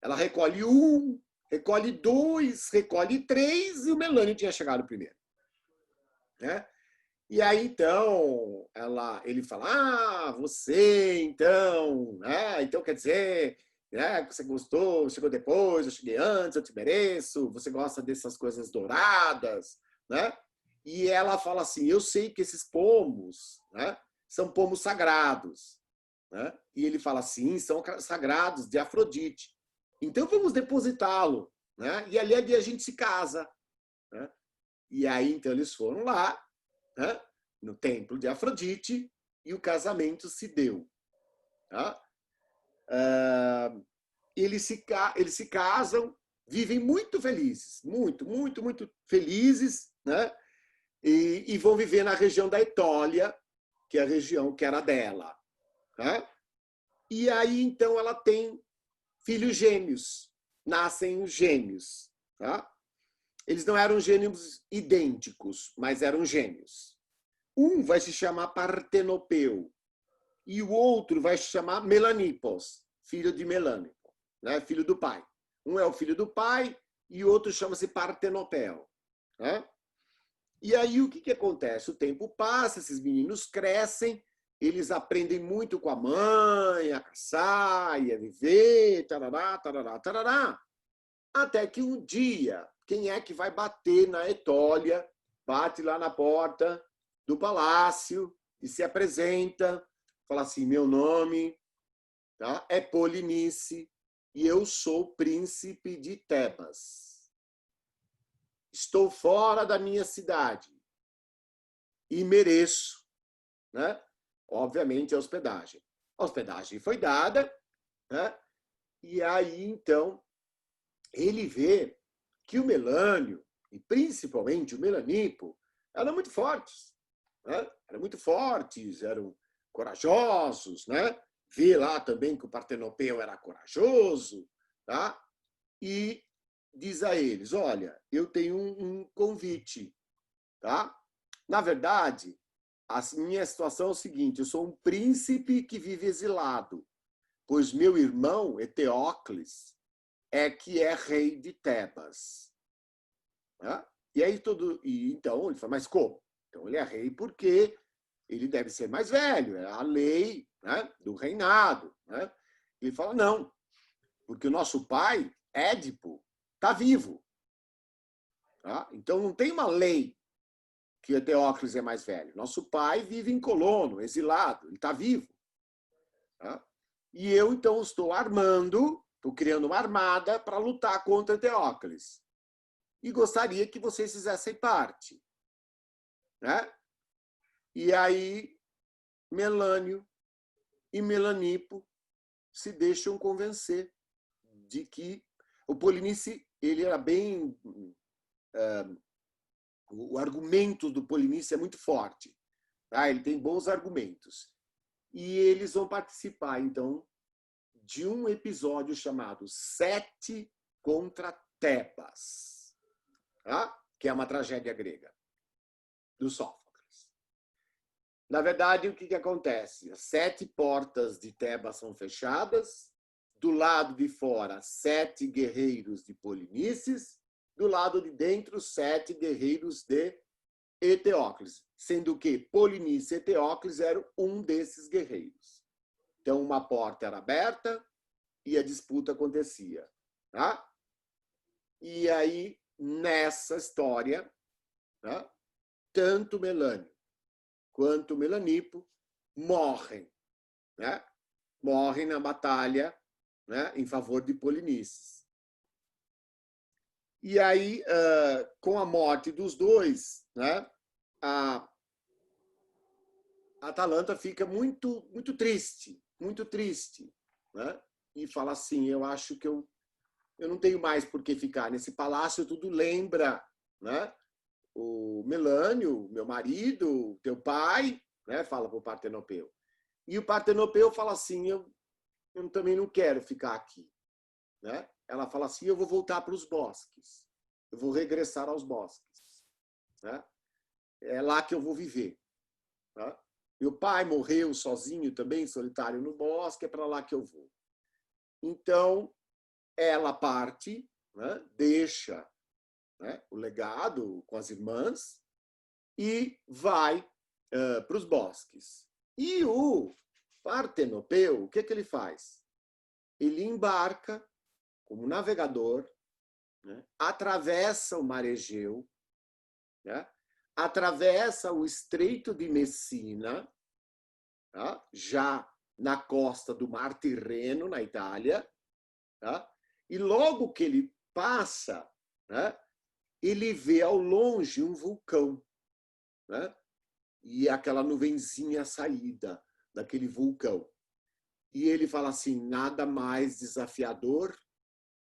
Ela recolhe um, recolhe dois, recolhe três e o Melânio tinha chegado primeiro, né? E aí, então, ele fala, você, então, né? Então quer dizer, né, que você gostou, chegou depois, eu cheguei antes, eu te mereço, você gosta dessas coisas douradas, né? E ela fala assim, eu sei que esses pomos, né, são pomos sagrados, né? E ele fala assim, são sagrados de Afrodite. Então vamos depositá-lo, né? E ali a gente se casa, né? E aí, então, eles foram lá, né, no templo de Afrodite, e o casamento se deu. Tá? Eles se casam, vivem muito felizes, muito, muito, muito felizes, né? E vão viver na região da Etólia, que é a região que era dela. Tá? E aí, então, ela tem filhos gêmeos, nascem os gêmeos. Tá? Eles não eram gêmeos idênticos, mas eram gêmeos. Um vai se chamar Partenopeu e o outro vai se chamar Melanipos, filho de Melânipo, né? Filho do pai. Um é o filho do pai e o outro chama-se Partenopeu. Né? E aí o que acontece? O tempo passa, esses meninos crescem, eles aprendem muito com a mãe, a caçar e a viver, tarará, tarará, tarará. Até que um dia, quem é que vai bater na Etólia? Bate lá na porta do palácio e se apresenta, fala assim, meu nome tá? É Polinice e eu sou príncipe de Tebas. Estou fora da minha cidade e mereço, né? Obviamente, a hospedagem. A hospedagem foi dada, né? E aí, então, ele vê que o Melânio, e principalmente o Melanipo, eram muito fortes, né? Eram muito fortes, eram corajosos, né? Vê lá também que o Partenopeu era corajoso, tá? E diz a eles, olha, eu tenho um convite, tá? Na verdade, a minha situação é o seguinte, eu sou um príncipe que vive exilado, pois meu irmão, Eteócles, é que é rei de Tebas. Né? E aí então ele fala, mas como? Então ele é rei porque ele deve ser mais velho, é a lei, né, do reinado. Né? Ele fala, não, porque o nosso pai, Édipo, está vivo. Tá? Então não tem uma lei que Eteócles é mais velho. Nosso pai vive em Colono, exilado, ele está vivo. Tá? E eu, então, estou criando uma armada para lutar contra Eteócles. E gostaria que vocês fizessem parte. Né? E aí, Melânio e Melanipo se deixam convencer de que o Polinice, ele era bem... o argumento do Polinice é muito forte. Tá? Ele tem bons argumentos. E eles vão participar, então, de um episódio chamado Sete contra Tebas, tá? Que é uma tragédia grega, do Sófocles. Na verdade, o que acontece? As 7 portas de Tebas são fechadas, do lado de fora, 7 guerreiros de Polinices, do lado de dentro, 7 guerreiros de Eteócles, sendo que Polinice e Eteócles eram um desses guerreiros. Então, uma porta era aberta e a disputa acontecia. Tá? E aí, nessa história, tá? Tanto Melânio quanto Melanipo morrem. Né? Morrem na batalha, né, em favor de Polinices. E aí, com a morte dos dois, né, a Atalanta fica muito, muito triste, né? E fala assim, eu acho que eu não tenho mais por que ficar nesse palácio, tudo lembra, né? O Melânio, meu marido, teu pai, né? Fala para o Partenopeu. E o Partenopeu fala assim, eu também não quero ficar aqui, né? Ela fala assim, eu vou voltar para os bosques, eu vou regressar aos bosques, né? É lá que eu vou viver. Tá? Meu pai morreu sozinho também, solitário no bosque, é para lá que eu vou. Então, ela parte, né? Deixa, né, o legado com as irmãs e vai para os bosques. E o Partenopeu, o que ele faz? Ele embarca como navegador, né, atravessa o mar Egeu, né, atravessa o Estreito de Messina, tá, já na costa do Mar Tirreno, na Itália, tá, e logo que ele passa, né, ele vê ao longe um vulcão, né, e aquela nuvenzinha saída daquele vulcão. E ele fala assim, nada mais desafiador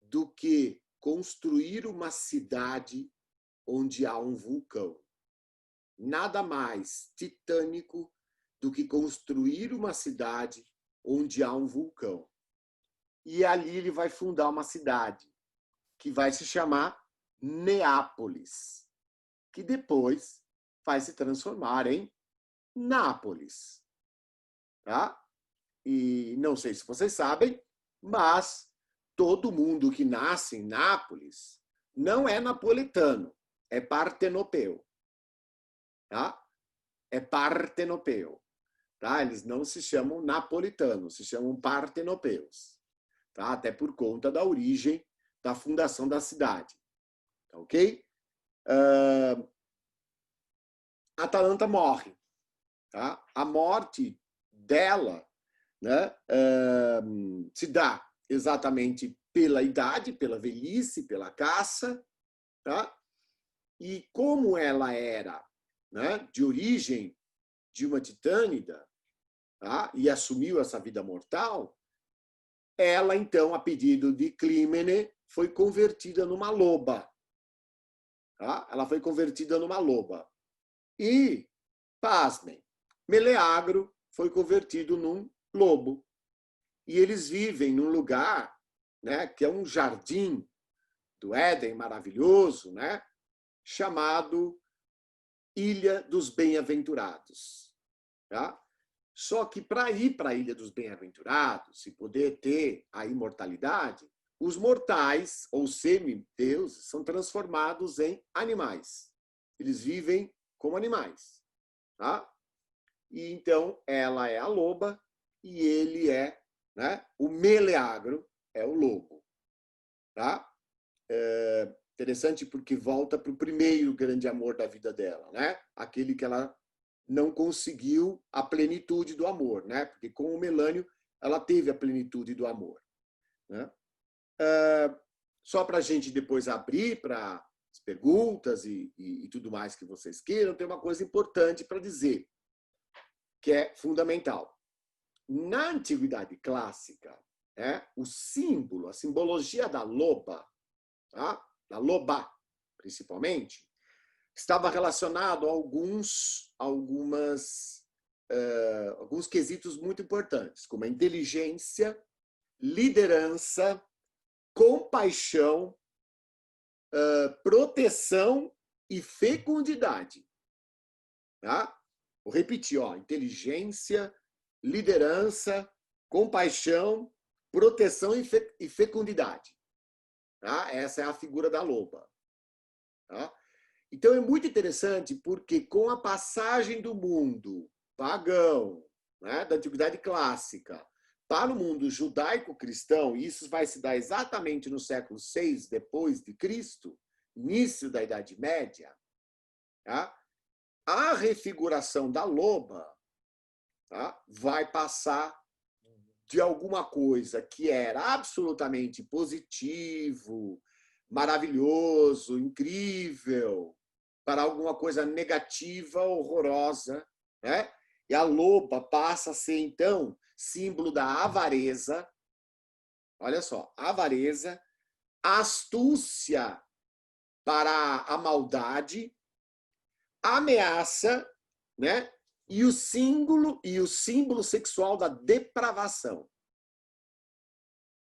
do que construir uma cidade onde há um vulcão. Nada mais titânico do que construir uma cidade onde há um vulcão. E ali ele vai fundar uma cidade que vai se chamar Neápolis, que depois vai se transformar em Nápoles. Tá? E não sei se vocês sabem, mas todo mundo que nasce em Nápoles não é napolitano, é partenopeu. Tá? É partenopeu. Tá? Eles não se chamam napolitanos, se chamam partenopeus. Tá? Até por conta da origem da fundação da cidade. Tá, ok? Atalanta morre. Tá? A morte dela né, se dá exatamente pela idade, pela velhice, pela caça, tá? E como ela era, né, de origem de uma titânida, tá? E assumiu essa vida mortal, ela, então, a pedido de Clímene, foi convertida numa loba. Tá? Ela foi convertida numa loba. E, pasmem, Meleagro foi convertido num lobo. E eles vivem num lugar, né, que é um jardim do Éden maravilhoso, né, chamado Ilha dos Bem-Aventurados. Tá? Só que para ir para a Ilha dos Bem-Aventurados e poder ter a imortalidade, os mortais, ou semideuses, são transformados em animais. Eles vivem como animais. Tá? E então ela é a loba e ele é, né, o Meleagro é o lobo. Tá? Interessante porque volta para o primeiro grande amor da vida dela, né? Aquele que ela não conseguiu a plenitude do amor, né? Porque com o Melânio ela teve a plenitude do amor, né? Só para a gente depois abrir para as perguntas e tudo mais que vocês queiram, tem uma coisa importante para dizer, que é fundamental. Na antiguidade clássica, o símbolo, a simbologia da loba, tá? Da loba, principalmente, estava relacionado a alguns quesitos muito importantes, como a inteligência, liderança, compaixão, proteção e fecundidade. Tá? Vou repetir, ó, inteligência, liderança, compaixão, proteção e fecundidade. Tá? Essa é a figura da loba. Tá? Então é muito interessante porque com a passagem do mundo pagão, né, da antiguidade clássica, para o mundo judaico-cristão, e isso vai se dar exatamente no século VI depois de Cristo, início da Idade Média, tá? A refiguração da loba, tá, vai passar de alguma coisa que era absolutamente positivo, maravilhoso, incrível, para alguma coisa negativa, horrorosa, né? E a loba passa a ser, então, símbolo da avareza. Olha só, avareza, astúcia para a maldade, ameaça, né? E o símbolo sexual da depravação.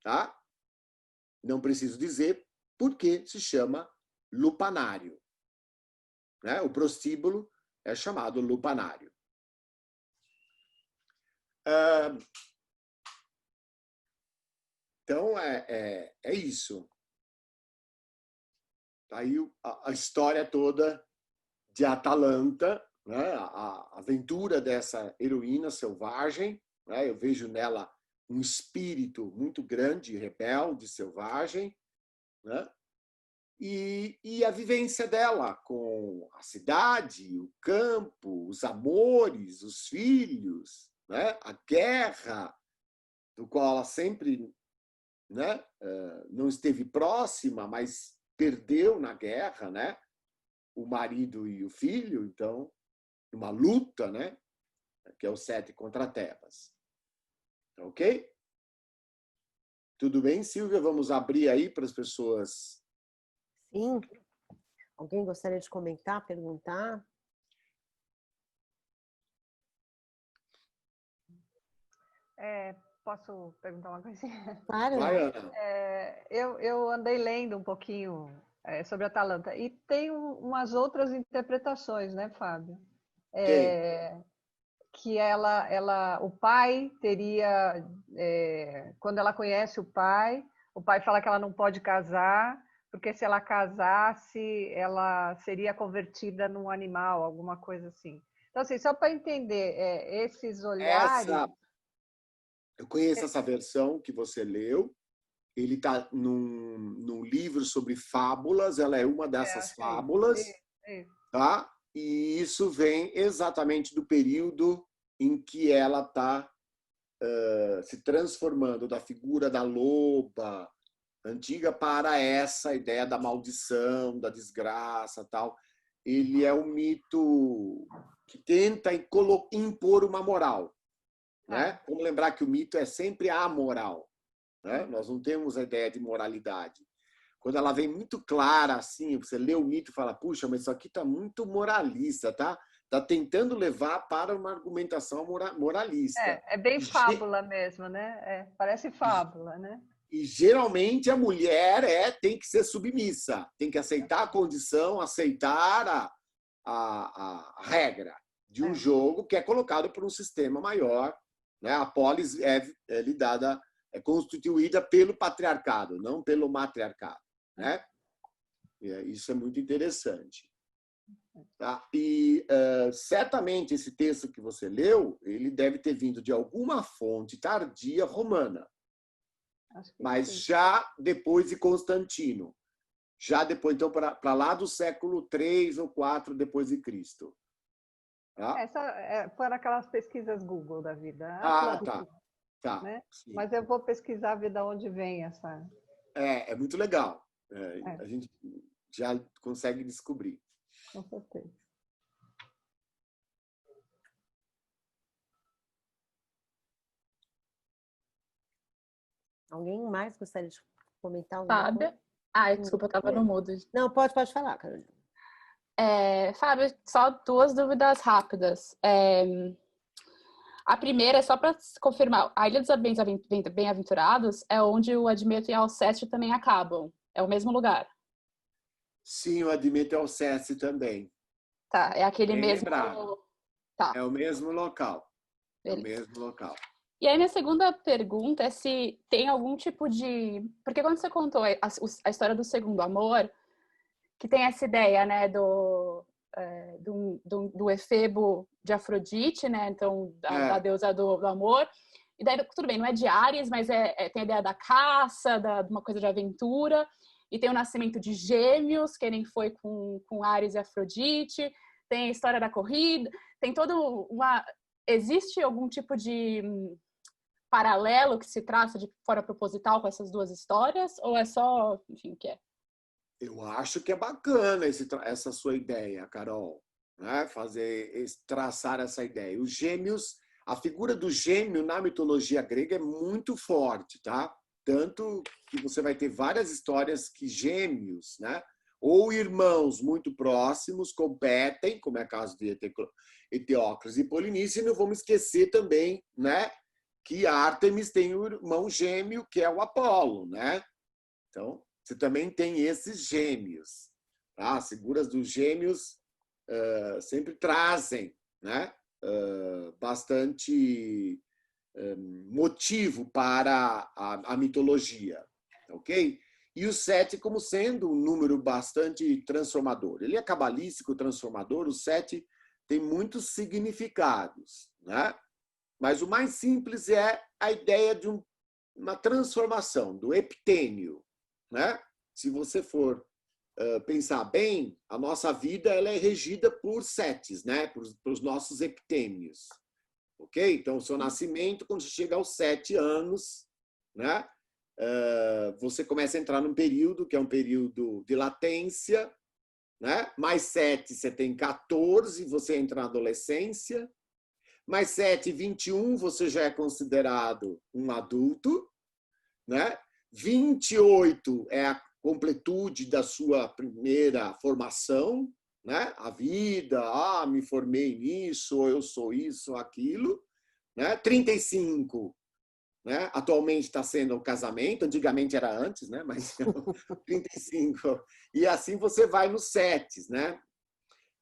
Tá? Não preciso dizer porque se chama lupanário. Né? O prostíbulo é chamado lupanário. Então, é isso. Tá aí a história toda de Atalanta, né? A aventura dessa heroína selvagem. Né? Eu vejo nela um espírito muito grande, rebelde, selvagem, né? E a vivência dela com a cidade, o campo, os amores, os filhos, né? A guerra, do qual ela sempre, né, não esteve próxima, mas perdeu na guerra, né, o marido e o filho, então, uma luta, né, que é o Sete contra Tebas. Ok? Tudo bem, Silvia? Vamos abrir aí para as pessoas. Sim. Alguém gostaria de comentar, perguntar? Posso perguntar uma coisinha? Claro. Vai, Ana. Eu andei lendo um pouquinho sobre a Atalanta e tem umas outras interpretações, né, Fábio? Que o pai teria, quando ela conhece o pai fala que ela não pode casar, porque se ela casasse, ela seria convertida num animal, alguma coisa assim. Então, assim, só para entender esses olhares... Eu conheço essa versão que você leu. Ele está num livro sobre fábulas, ela é uma dessas fábulas, tá? E isso vem exatamente do período em que ela está se transformando da figura da loba antiga para essa ideia da maldição, da desgraça, tal. Ele é um mito que tenta impor uma moral, né? Vamos lembrar que o mito é sempre amoral, né? Nós não temos a ideia de moralidade. Quando ela vem muito clara, assim, você lê o mito e fala, puxa, mas isso aqui está muito moralista, tá? Está tentando levar para uma argumentação moralista. É bem fábula mesmo, né? Parece fábula, né? E geralmente a mulher tem que ser submissa, tem que aceitar a condição, aceitar a regra de um jogo que é colocado por um sistema maior, né? A polis é constituída pelo patriarcado, não pelo matriarcado, né? Isso é muito interessante. Tá? E certamente esse texto que você leu, ele deve ter vindo de alguma fonte tardia romana, mas sim, já depois de Constantino, já depois, então, para lá do século 3 ou 4 depois de Cristo. Tá? Essa foram aquelas pesquisas Google da vida. Tá. Né? Mas eu vou pesquisar, ver de onde vem essa. É muito legal. A gente já consegue descobrir. Com certeza. Alguém mais gostaria de comentar alguma Fábio? coisa? Desculpa, eu estava no mudo. Não, pode falar, Carolina. Fábio, só 2 dúvidas rápidas. A primeira é só para confirmar. A Ilha dos Bem-Aventurados é onde o Admeto e a Alceste também acabam. É o mesmo lugar? Sim, o Admeto e a Alceste também. Tá, é aquele Bem mesmo... lembrado. Tá. É o mesmo local. Beleza. É o mesmo local. E aí, minha segunda pergunta é se tem algum tipo de... Porque quando você contou a história do segundo amor, que tem essa ideia, né, do efebo de Afrodite, né, então, da deusa do amor. E daí, tudo bem, não é de Áries, mas tem a ideia da caça, de uma coisa de aventura. E tem o nascimento de Gêmeos, que nem foi com Áries e Afrodite. Tem a história da corrida. Tem toda uma... Existe algum tipo de paralelo que se traça de forma proposital com essas duas histórias? Ou é só, enfim, o que é? Eu acho que é bacana essa sua ideia, Carol, né? Traçar essa ideia. Os gêmeos, a figura do gêmeo na mitologia grega é muito forte, tá? Tanto que você vai ter várias histórias que gêmeos, né? Ou irmãos muito próximos competem, como é o caso de Eteócles e Polinício, e não vamos esquecer também, né, que Ártemis tem o irmão gêmeo, que é o Apolo, né? Então, você também tem esses gêmeos. Tá? As figuras dos gêmeos sempre trazem, né, bastante motivo para a mitologia. Ok? E o 7 como sendo um número bastante transformador. Ele é cabalístico, transformador. O 7 tem muitos significados, né? Mas o mais simples é a ideia de uma transformação, do epitênio, né? Se você for pensar bem, a nossa vida ela é regida por setes, né? Por os nossos epitênios. Ok? Então, o seu nascimento, quando você chega aos 7 anos, né? Você começa a entrar num período que é um período de latência, né? Mais 7, você tem 14, você entra na adolescência. Mais 7, 21, você já é considerado um adulto, né? 28 é a completude da sua primeira formação, né? A vida, me formei nisso, eu sou isso, aquilo, né? 35, né? Atualmente está sendo o casamento, antigamente era antes, né? Mas 35. E assim você vai nos 7, né?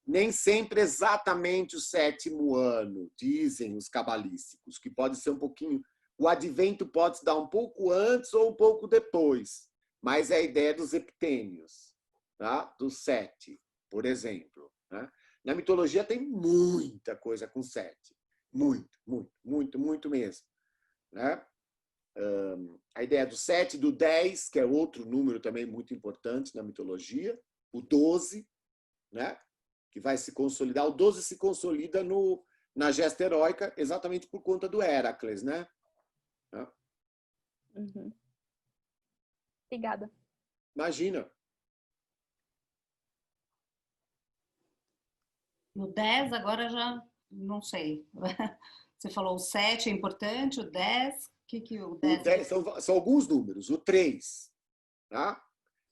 Nem sempre exatamente o 7º ano, dizem os cabalísticos, que pode ser um pouquinho... O advento pode se dar um pouco antes ou um pouco depois, mas é a ideia dos epitênios, tá? Do 7, por exemplo. Né? Na mitologia tem muita coisa com 7. Muito, muito, muito, muito mesmo. Né? A ideia do 7, do 10, que é outro número também muito importante na mitologia, o 12, né? Que vai se consolidar. O 12 se consolida na gesta heróica exatamente por conta do Héracles, né? Uhum. Obrigada. Imagina. No 10, agora já não sei. Você falou o 7 é importante, o 10, o que o 10 O 10 são alguns números. O 3, tá?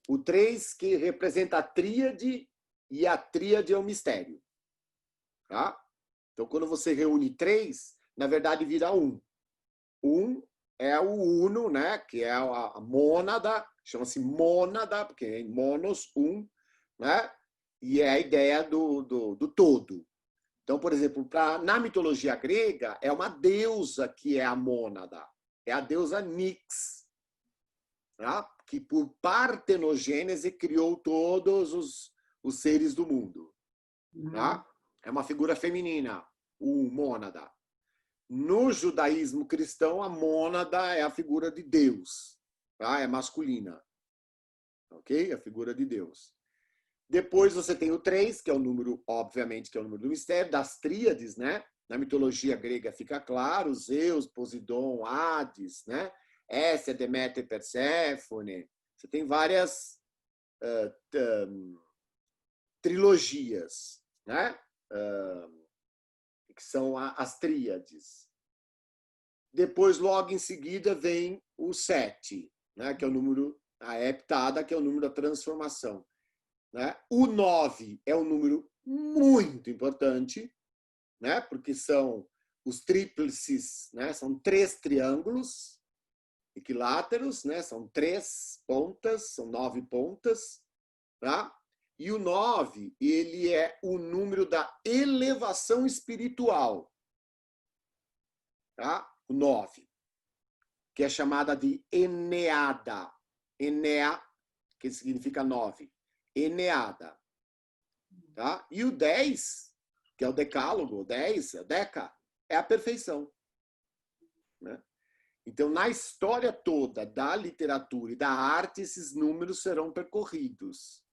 O 3 que representa a tríade, e a tríade é o mistério. Tá? Então, quando você reúne 3, na verdade vira 1. 1 é o uno, né? Que é a mônada, chama-se mônada, porque é monos, 1, né? E é a ideia do todo. Então, por exemplo, na mitologia grega, é uma deusa que é a mônada. É a deusa Nix, tá? Que por partenogênese criou todos os seres do mundo. Tá? É uma figura feminina, o mônada. No judaísmo cristão, a mônada é a figura de Deus. Tá? É masculina. Ok? A figura de Deus. Depois você tem o 3, que é o número, obviamente, que é o número do mistério, das tríades, né? Na mitologia grega fica claro, Zeus, Poseidon, Hades, né? Hésia, Deméter, Perséfone. Você tem várias trilogias, né? Que são as tríades. Depois, logo em seguida, vem o 7, né? Que é o número, a heptada, que é o número da transformação. Né? O 9 é um número muito importante, né? Porque são os tríplices, né? São 3 triângulos equiláteros, né? São 3 pontas, são 9 pontas. Tá? E o 9, ele é o número da elevação espiritual. Tá? O 9, que é chamada de Eneada. Enea, que significa 9. Eneada. Tá? E o 10, que é o decálogo, o 10, a deca, é a perfeição. Né? Então, na história toda da literatura e da arte, esses números serão percorridos.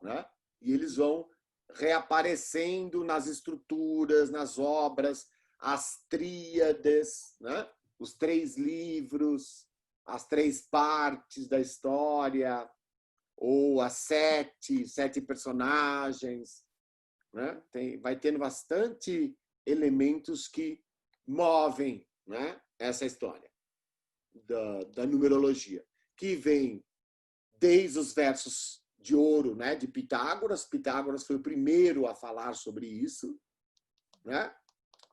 Né? E eles vão reaparecendo nas estruturas, nas obras, as tríades, né? Os 3 livros, as 3 partes da história, ou as 7 personagens, né? Vai tendo bastante elementos que movem, né? Essa história da numerologia, que vem desde os versos de ouro, né? De Pitágoras. Pitágoras foi o primeiro a falar sobre isso, né?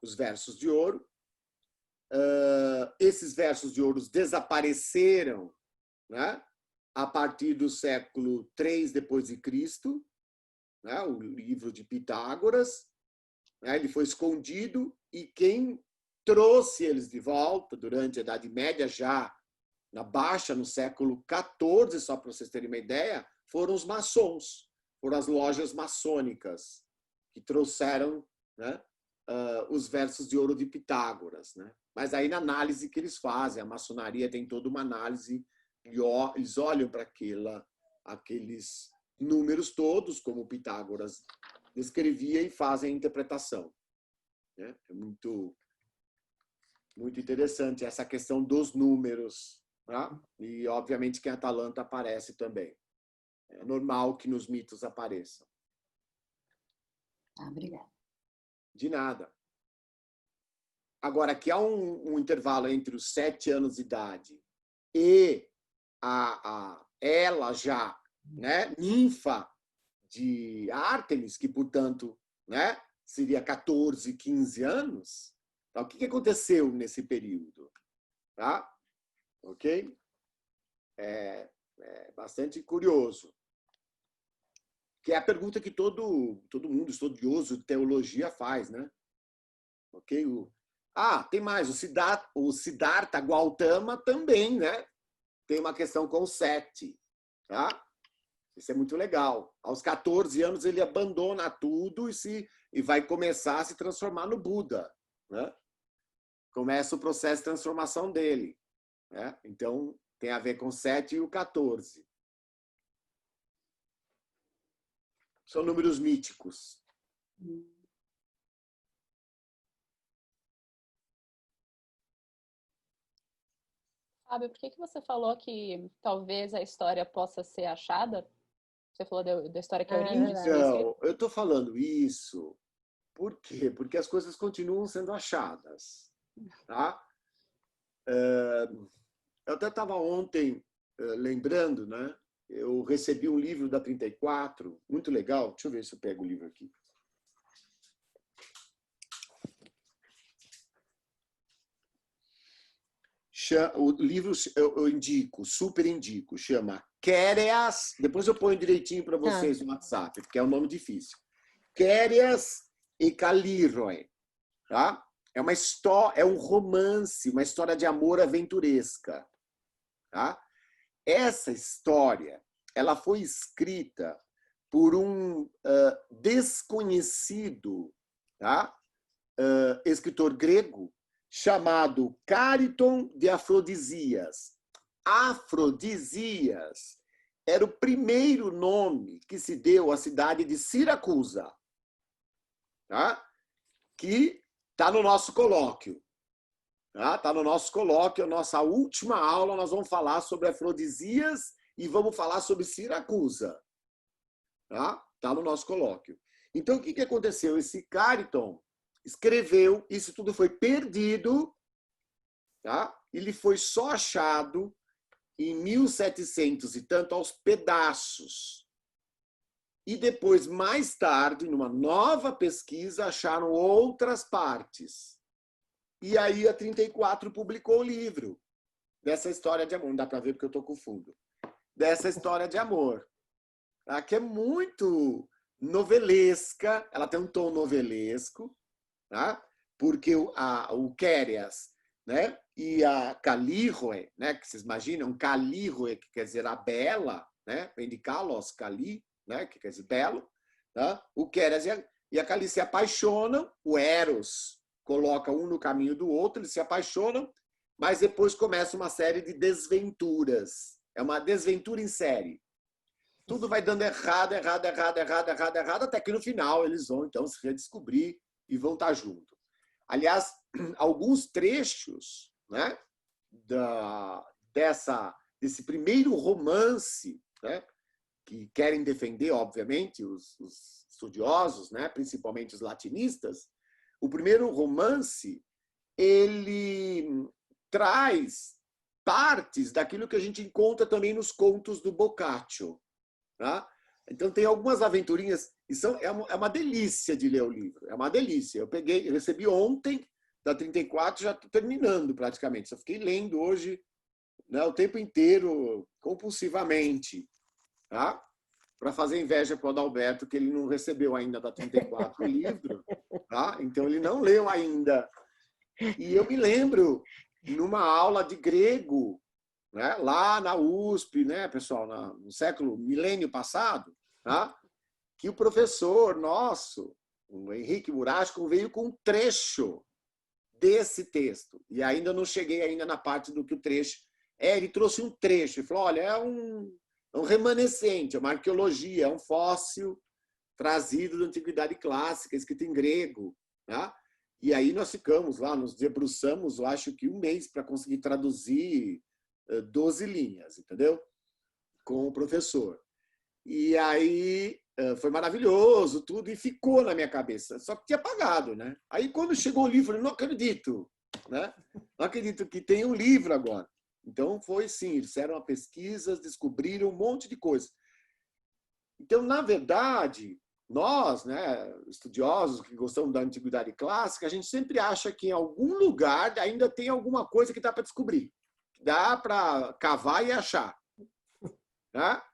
Os versos de ouro. Esses versos de ouro desapareceram, né? A partir do século 3 depois de Cristo, né? O livro de Pitágoras, né? Ele foi escondido, e quem trouxe eles de volta durante a Idade Média, já na Baixa, no século XIV, só para vocês terem uma ideia, foram os maçons, foram as lojas maçônicas que trouxeram, né, os versos de ouro de Pitágoras. Né? Mas aí, na análise que eles fazem, a maçonaria tem toda uma análise, eles olham para aqueles números todos, como Pitágoras descrevia, e fazem a interpretação. Né? É muito, muito interessante essa questão dos números. Tá? E, obviamente, que a Atalanta aparece também. É normal que nos mitos apareçam. Obrigada. De nada. Agora, que há um intervalo entre os 7 anos de idade e ela já, né, ninfa de Ártemis, que, portanto, né, seria 14, 15 anos. Tá? O que aconteceu nesse período? Tá? Ok? É bastante curioso. Que é a pergunta que todo mundo estudioso de teologia faz, né? Ok? Tem mais. O Siddhartha Gautama também, né? Tem uma questão com o 7. Tá? Isso é muito legal. Aos 14 anos, ele abandona tudo e vai começar a se transformar no Buda. Né? Começa o processo de transformação dele. Né? Então, tem a ver com o 7 e o 14. São números míticos. Fábio, por que você falou que talvez a história possa ser achada? Você falou da história que é Eurípides. Então, eu estou falando isso por quê? Porque as coisas continuam sendo achadas. Tá? Eu até estava ontem lembrando, né? Eu recebi um livro da 34, muito legal. Deixa eu ver se eu pego o livro aqui. O livro eu indico, super indico, chama Quéreas. Depois eu ponho direitinho para vocês no WhatsApp, porque é um nome difícil. Quéreas e Calíroe. Tá? É uma história, é um romance, uma história de amor aventuresca. Tá? Essa história, ela foi escrita por um desconhecido, tá? Escritor grego chamado Cáriton de Afrodisias. Afrodisias era o primeiro nome que se deu à cidade de Siracusa, tá? Que está no nosso colóquio. Está no nosso colóquio, a nossa última aula, nós vamos falar sobre Afrodisias e vamos falar sobre Siracusa. Está no nosso colóquio. Então, o que aconteceu? Esse Cáriton escreveu, isso tudo foi perdido, tá? Ele foi só achado em 1700 e tanto, aos pedaços. E depois, mais tarde, numa nova pesquisa, acharam outras partes. E aí a 34 publicou o livro dessa história de amor. Não dá para ver porque eu estou com fundo. Dessa história de amor. Tá? Que é muito novelesca. Ela tem um tom novelesco. Tá? Porque o Quéreas, né? E a Calíroe, né? Que vocês imaginam, Calíroe, que quer dizer a bela, né? Vem de Kalos, Cali, né? Que quer dizer belo. Tá? O Quéreas e a Cali se apaixonam. O Eros coloca um no caminho do outro, eles se apaixonam, mas depois começa uma série de desventuras. É uma desventura em série. Tudo vai dando errado, até que no final eles vão então se redescobrir e vão estar juntos. Aliás, alguns trechos, né, desse primeiro romance, né, que querem defender, obviamente, os estudiosos, né, principalmente os latinistas, o primeiro romance, ele traz partes daquilo que a gente encontra também nos contos do Boccaccio. Tá? Então, tem algumas aventurinhas, e é uma delícia de ler o livro, é uma delícia. Eu recebi ontem, da 34, já estou terminando praticamente. Só fiquei lendo hoje, né, o tempo inteiro, compulsivamente. Tá? Para fazer inveja para o Adalberto, que ele não recebeu ainda da 34 o livro, tá? Então ele não leu ainda. E eu me lembro, numa aula de grego, né, lá na USP, né, pessoal, no milênio passado, tá? Que o professor nosso, o Henrique Murasco, veio com um trecho desse texto. E ainda não cheguei ainda na parte do que o trecho... ele trouxe um trecho e falou, olha, é um remanescente, é uma arqueologia, é um fóssil trazido da Antiguidade Clássica, escrito em grego. Tá? E aí nós ficamos lá, nos debruçamos, eu acho que um mês para conseguir traduzir 12 linhas, entendeu? Com o professor. E aí foi maravilhoso, tudo, e ficou na minha cabeça. Só que tinha apagado, né? Aí quando chegou o livro, eu falei, não acredito, né? Não acredito que tem um livro agora. Então, foi sim, eles fizeram pesquisas, descobriram um monte de coisa. Então, na verdade, nós, né, estudiosos que gostamos da Antiguidade Clássica, a gente sempre acha que em algum lugar ainda tem alguma coisa que dá para descobrir. Dá para cavar e achar. Tá?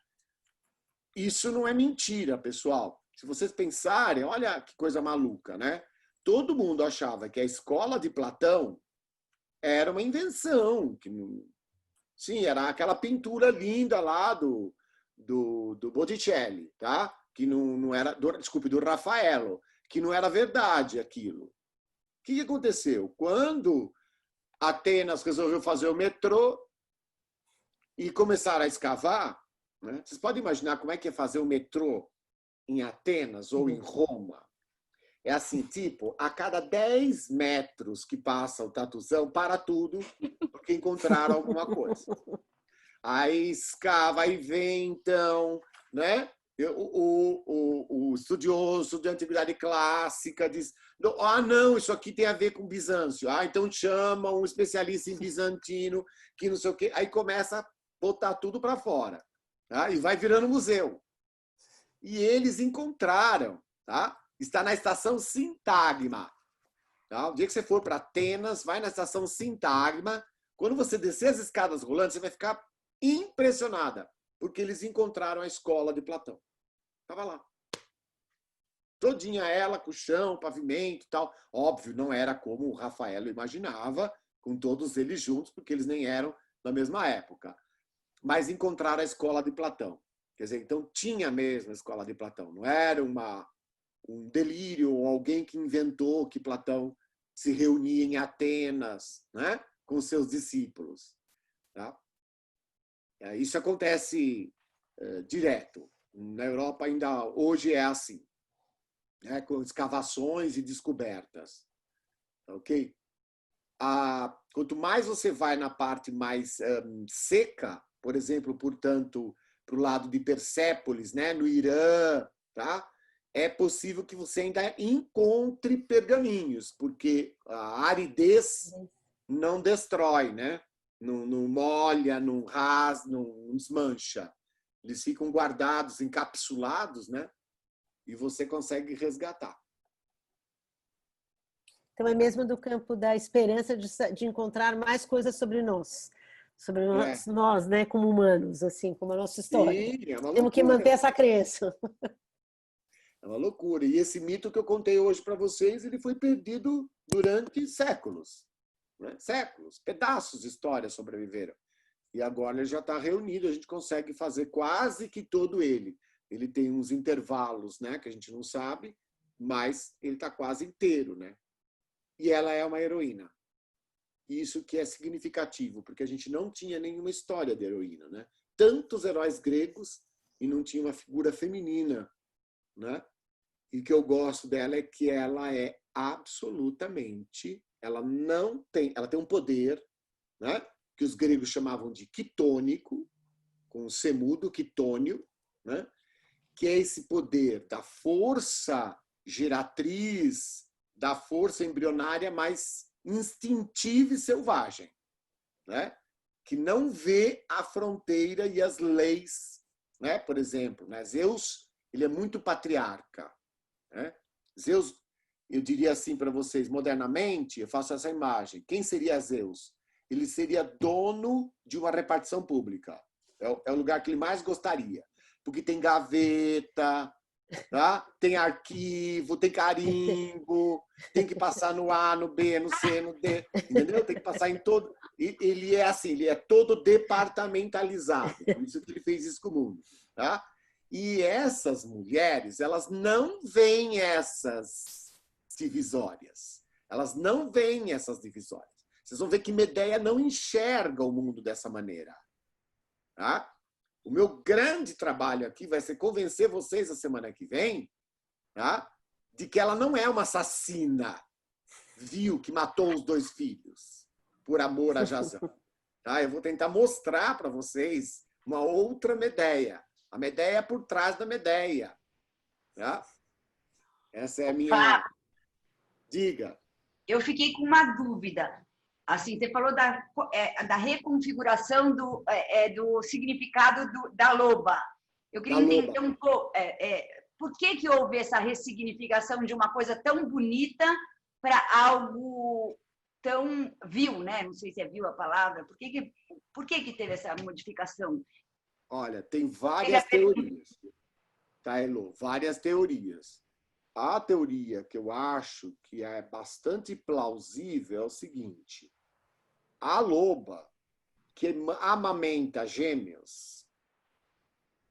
Isso não é mentira, pessoal. Se vocês pensarem, olha que coisa maluca, né? Todo mundo achava que a escola de Platão era uma invenção, que sim, era aquela pintura linda lá do Botticelli, tá? Que não era, do Raffaello, que não era verdade aquilo. O que aconteceu? Quando Atenas resolveu fazer o metrô e começaram a escavar, né? Vocês podem imaginar como é que é fazer o metrô em Atenas ou em Roma? É assim, tipo, a cada 10 metros que passa o tatuzão, para tudo, porque encontraram alguma coisa. Aí escava, aí vem, então, né? O estudioso de antiguidade clássica diz: não, isso aqui tem a ver com Bizâncio. Então chama um especialista em bizantino, que não sei o quê. Aí começa a botar tudo para fora. Tá? E vai virando museu. E eles encontraram, tá? Está na estação Sintagma. Tá? O dia que você for para Atenas, vai na estação Sintagma. Quando você descer as escadas rolantes, você vai ficar impressionada, porque eles encontraram a escola de Platão. Estava lá. Todinha ela, com chão, pavimento e tal. Óbvio, não era como o Rafael imaginava, com todos eles juntos, porque eles nem eram da mesma época. Mas encontraram a escola de Platão. Quer dizer, então tinha mesmo a escola de Platão. Não era um delírio, ou alguém que inventou que Platão se reunia em Atenas, né, com seus discípulos. Tá? Isso acontece direto. Na Europa ainda hoje é assim, né, com escavações e descobertas. Ok? Quanto mais você vai na parte mais seca, por exemplo, portanto, para o lado de Persépolis, né, no Irã, tá? É possível que você ainda encontre pergaminhos, porque a aridez não destrói, né? Não molha, não rasga, não desmancha. Eles ficam guardados, encapsulados, né? E você consegue resgatar. Então, é mesmo do campo da esperança de encontrar mais coisas sobre nós. Sobre nós, né? Como humanos, assim, como a nossa história. Sim, é uma loucura. Temos que manter essa crença. É uma loucura. E esse mito que eu contei hoje para vocês, ele foi perdido durante séculos. Né? Séculos. Pedaços de história sobreviveram. E agora ele já está reunido, a gente consegue fazer quase que todo ele. Ele tem uns intervalos, né, que a gente não sabe, mas ele está quase inteiro. Né? E ela é uma heroína. Isso que é significativo, porque a gente não tinha nenhuma história de heroína. Né? Tantos heróis gregos e não tinha uma figura feminina. Né? E o que eu gosto dela é que ela é absolutamente... Ela tem um poder, né? Que os gregos chamavam de quitônico, com C mudo, quitônio, né? Que é esse poder da força geratriz, da força embrionária mais instintiva e selvagem, né? Que não vê a fronteira e as leis, né? Por exemplo, né? Zeus, ele é muito patriarca, né? Zeus, eu diria assim para vocês, modernamente, eu faço essa imagem. Quem seria Zeus? Ele seria dono de uma repartição pública. É o lugar que ele mais gostaria. Porque tem gaveta, tá? Tem arquivo, tem carimbo, tem que passar no A, no B, no C, no D. Entendeu? Tem que passar em todo... Ele é assim, ele é todo departamentalizado. Por isso que ele fez isso com o mundo. Tá? E essas mulheres, elas não veem essas divisórias. Elas não veem essas divisórias. Vocês vão ver que Medeia não enxerga o mundo dessa maneira. Tá? O meu grande trabalho aqui vai ser convencer vocês a semana que vem, tá? De que ela não é uma assassina vil que matou os 2 filhos por amor a Jazão. Tá? Eu vou tentar mostrar para vocês uma outra Medeia. A Medeia por trás da Medeia. Tá? Essa é a minha... Diga. Eu fiquei com uma dúvida. Assim, você falou da reconfiguração do significado da loba. Eu queria entender um pouco por que houve essa ressignificação de uma coisa tão bonita para algo tão vil, né? Não sei se é vil a palavra. Por que teve essa modificação? Olha, tem várias teorias. Tá, Elô? Várias teorias. A teoria que eu acho que é bastante plausível é o seguinte. A loba que amamenta gêmeos,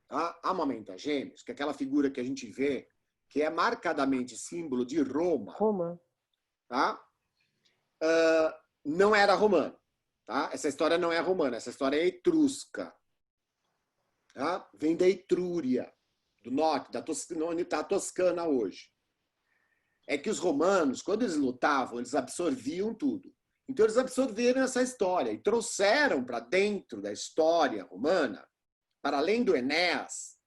tá? Amamenta gêmeos, que é aquela figura que a gente vê, que é marcadamente símbolo de Roma. Tá? Não era romana. Tá? Essa história não é romana, essa história é etrusca. Tá? Vem da Etrúria, do norte, onde está a Toscana hoje. É que os romanos, quando eles lutavam, eles absorviam tudo. Então, eles absorveram essa história e trouxeram para dentro da história romana, para além do Enéas,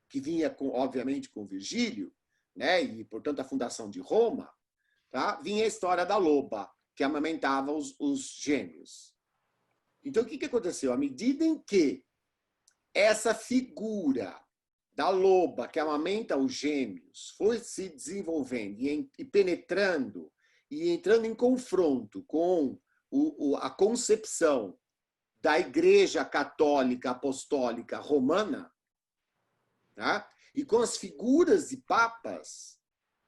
que vinha, obviamente, com Virgílio, né? E, portanto, a fundação de Roma, tá? Vinha a história da loba, que amamentava os gêmeos. Então, o que aconteceu? À medida em que essa figura da loba que amamenta os gêmeos foi se desenvolvendo e penetrando e entrando em confronto com a concepção da Igreja Católica Apostólica Romana, tá? E com as figuras de papas,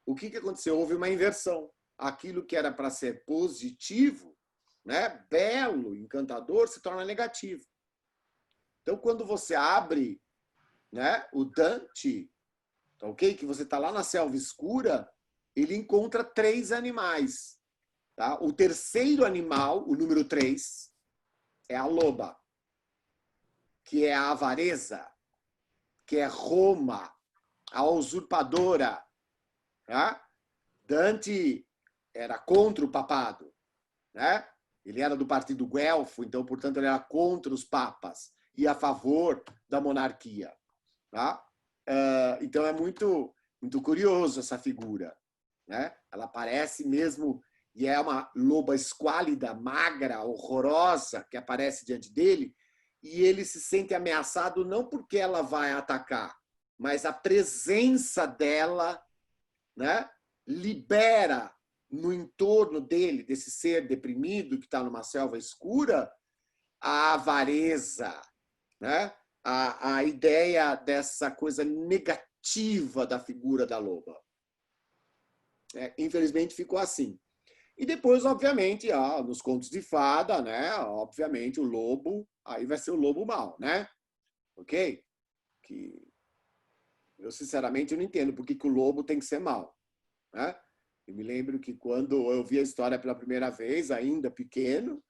o que aconteceu? Houve uma inversão. Aquilo que era para ser positivo, né, belo, encantador, se torna negativo. Então, quando você abre, né, o Dante, ok? Que você está lá na selva escura, ele encontra 3 animais. Tá? O terceiro animal, o número 3, é a loba, que é a avareza, que é Roma, a usurpadora. Tá? Dante era contra o papado, né? Ele era do partido guelfo, então, portanto, ele era contra os papas e a favor da monarquia. Tá? Então, é muito, muito curioso essa figura, né? Ela aparece mesmo, e é uma loba esquálida, magra, horrorosa, que aparece diante dele, e ele se sente ameaçado não porque ela vai atacar, mas a presença dela, né, libera no entorno dele, desse ser deprimido que está numa selva escura, a avareza, né? A ideia dessa coisa negativa da figura da loba. Infelizmente ficou assim. E depois, obviamente, nos contos de fada, né? Obviamente, o lobo, aí vai ser o lobo mau, né? Ok? Que eu, sinceramente, não entendo por que o lobo tem que ser mau, né? Eu me lembro que quando eu vi a história pela primeira vez, ainda pequeno,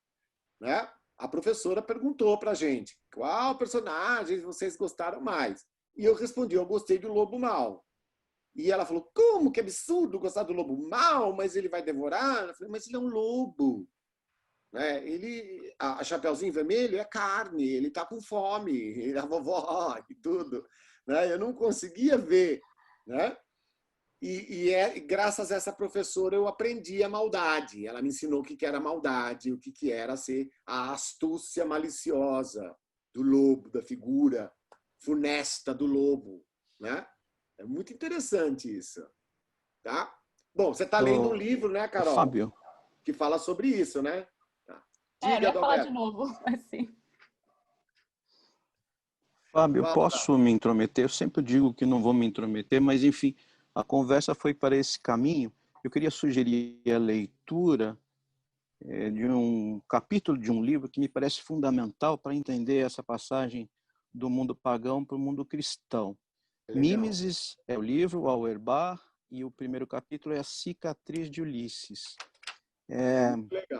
né? A professora perguntou para a gente qual personagem vocês gostaram mais. E eu respondi, eu gostei do lobo mau. E ela falou, como? Que absurdo gostar do lobo mau, mas ele vai devorar? Eu falei, mas ele é um lobo. Né? Ele, a Chapeuzinho Vermelho é carne, ele está com fome, ele é a vovó e tudo. Né? Eu não conseguia ver, né? E graças a essa professora eu aprendi a maldade. Ela me ensinou o que era maldade, o que era ser a astúcia maliciosa do lobo, da figura funesta do lobo. Né? É muito interessante isso. Tá? Bom, você está lendo um livro, né, Carol? Fábio. Que fala sobre isso, né? Tá. Diga, não ia falar de novo, assim. Fábio, eu posso me intrometer? Eu sempre digo que não vou me intrometer, mas, enfim, a conversa foi para esse caminho. Eu queria sugerir a leitura de um capítulo de um livro que me parece fundamental para entender essa passagem do mundo pagão para o mundo cristão. Mimesis é o livro, Auerbach, e o primeiro capítulo é A Cicatriz de Ulisses.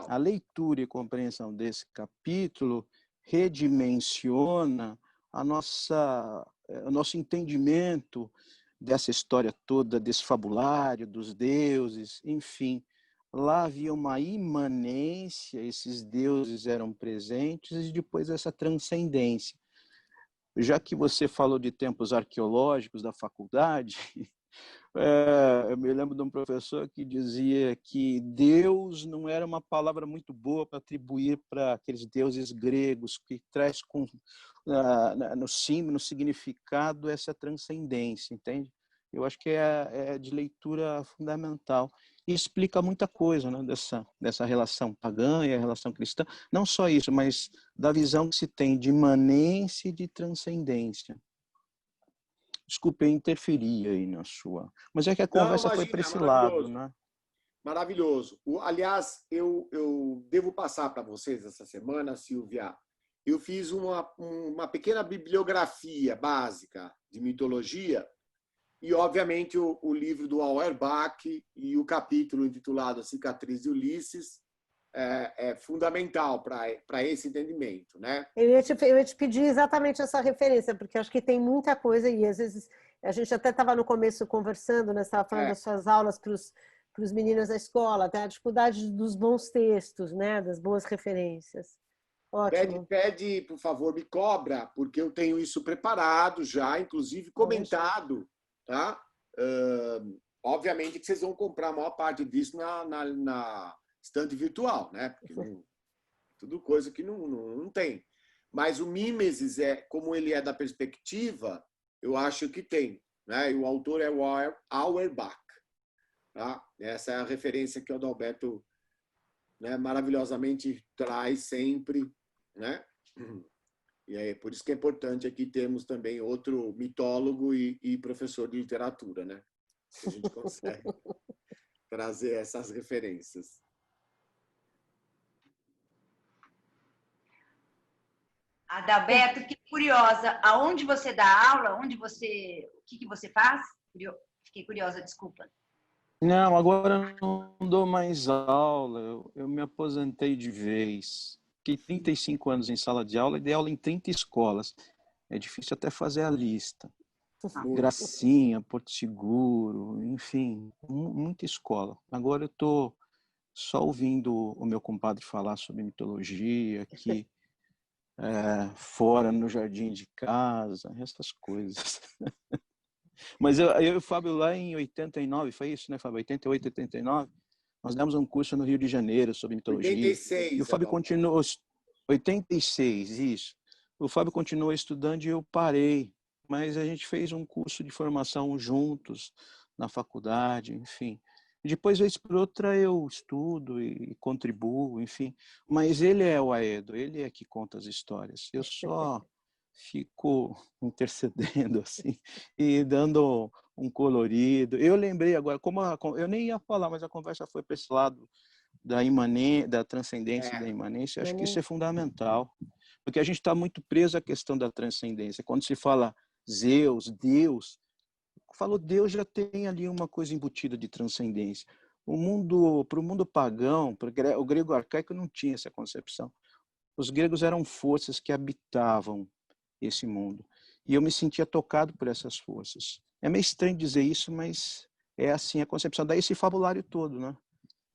A leitura e compreensão desse capítulo redimensiona o nosso entendimento dessa história toda, desse fabulário, dos deuses, enfim. Lá havia uma imanência, esses deuses eram presentes, e depois essa transcendência. Já que você falou de tempos arqueológicos da faculdade, eu me lembro de um professor que dizia que Deus não era uma palavra muito boa para atribuir para aqueles deuses gregos, que traz no símbolo, no significado, essa transcendência, entende? Eu acho que é de leitura fundamental. E explica muita coisa, né, dessa relação pagã e a relação cristã. Não só isso, mas da visão que se tem de imanência e de transcendência. Desculpe, eu interferi aí na sua... Mas é que a conversa foi para esse lado, né? Maravilhoso. Aliás, eu devo passar para vocês essa semana, Silvia. Eu fiz uma pequena bibliografia básica de mitologia e, obviamente, o livro do Auerbach e o capítulo intitulado A Cicatriz de Ulisses é fundamental para esse entendimento, né? Eu ia te pedir exatamente essa referência, porque acho que tem muita coisa e às vezes a gente até estava no começo conversando, né? Você estava falando das suas aulas para para os meninos da escola, tem a dificuldade dos bons textos, né? Das boas referências. Ótimo. Pede, por favor, me cobra, porque eu tenho isso preparado já, inclusive comentado, tá? Obviamente que vocês vão comprar a maior parte disso na estante virtual, né? Porque tudo coisa que não tem. Mas o Mimesis, como ele é da perspectiva, eu acho que tem, né? E o autor é o Auerbach. Tá? Essa é a referência que o Adalberto, né, maravilhosamente traz sempre, né? E é por isso que é importante aqui termos também outro mitólogo e professor de literatura, né? Que a gente consegue trazer essas referências. Adalberto, fiquei curiosa. Aonde você dá aula? O que você faz? Fiquei curiosa, desculpa. Não, agora eu não dou mais aula. Eu me aposentei de vez. Fiquei 35 anos em sala de aula e dei aula em 30 escolas. É difícil até fazer a lista. Gracinha, Porto Seguro, enfim, muita escola. Agora eu estou só ouvindo o meu compadre falar sobre mitologia, aqui fora no jardim de casa, essas coisas. Mas eu e o Fábio lá em 89, foi isso, né, Fábio? 88, 89, nós demos um curso no Rio de Janeiro sobre mitologia. 86. E o Fábio continuou... 86, isso. O Fábio continuou estudando e eu parei. Mas a gente fez um curso de formação juntos na faculdade, enfim. Depois, vez por outra, eu estudo e contribuo, enfim. Mas ele é o Aedo, ele é que conta as histórias. Eu só fico intercedendo, assim, e dando um colorido. Eu lembrei agora, eu nem ia falar, mas a conversa foi para esse lado da transcendência e da imanência. Eu acho que isso é fundamental. Porque a gente está muito preso à questão da transcendência. Quando se fala Zeus, Deus, falou Deus já tem ali uma coisa embutida de transcendência. Para o mundo pagão, o grego arcaico não tinha essa concepção. Os gregos eram forças que habitavam esse mundo. E eu me sentia tocado por essas forças. É meio estranho dizer isso, mas é assim a concepção. Daí esse fabulário todo, né?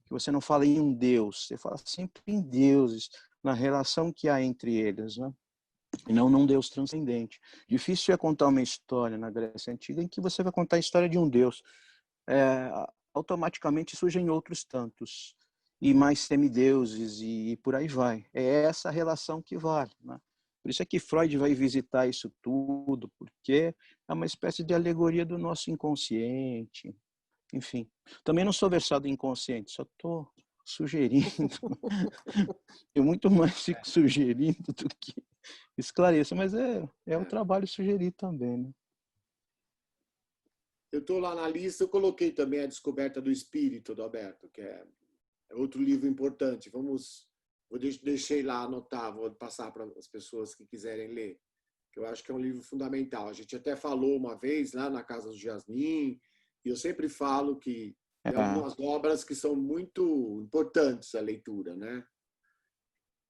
Que você não fala em um Deus, você fala sempre em deuses, na relação que há entre eles, né? E não num Deus transcendente. Difícil é contar uma história na Grécia Antiga em que você vai contar a história de um Deus. Automaticamente surgem outros tantos, e mais semideuses, e por aí vai. É essa relação que vale, né? Por isso é que Freud vai visitar isso tudo, porque é uma espécie de alegoria do nosso inconsciente. Enfim, também não sou versado em inconsciente, só estou sugerindo. Eu muito mais fico sugerindo do que esclareço, mas é o trabalho sugerir também, né? Eu estou lá na lista, eu coloquei também A Descoberta do Espírito, do Alberto, que é outro livro importante. Deixei lá anotar, vou passar para as pessoas que quiserem ler, que eu acho que é um livro fundamental. A gente até falou uma vez lá na Casa do Jasmim, e eu sempre falo que é algumas obras que são muito importantes a leitura, né?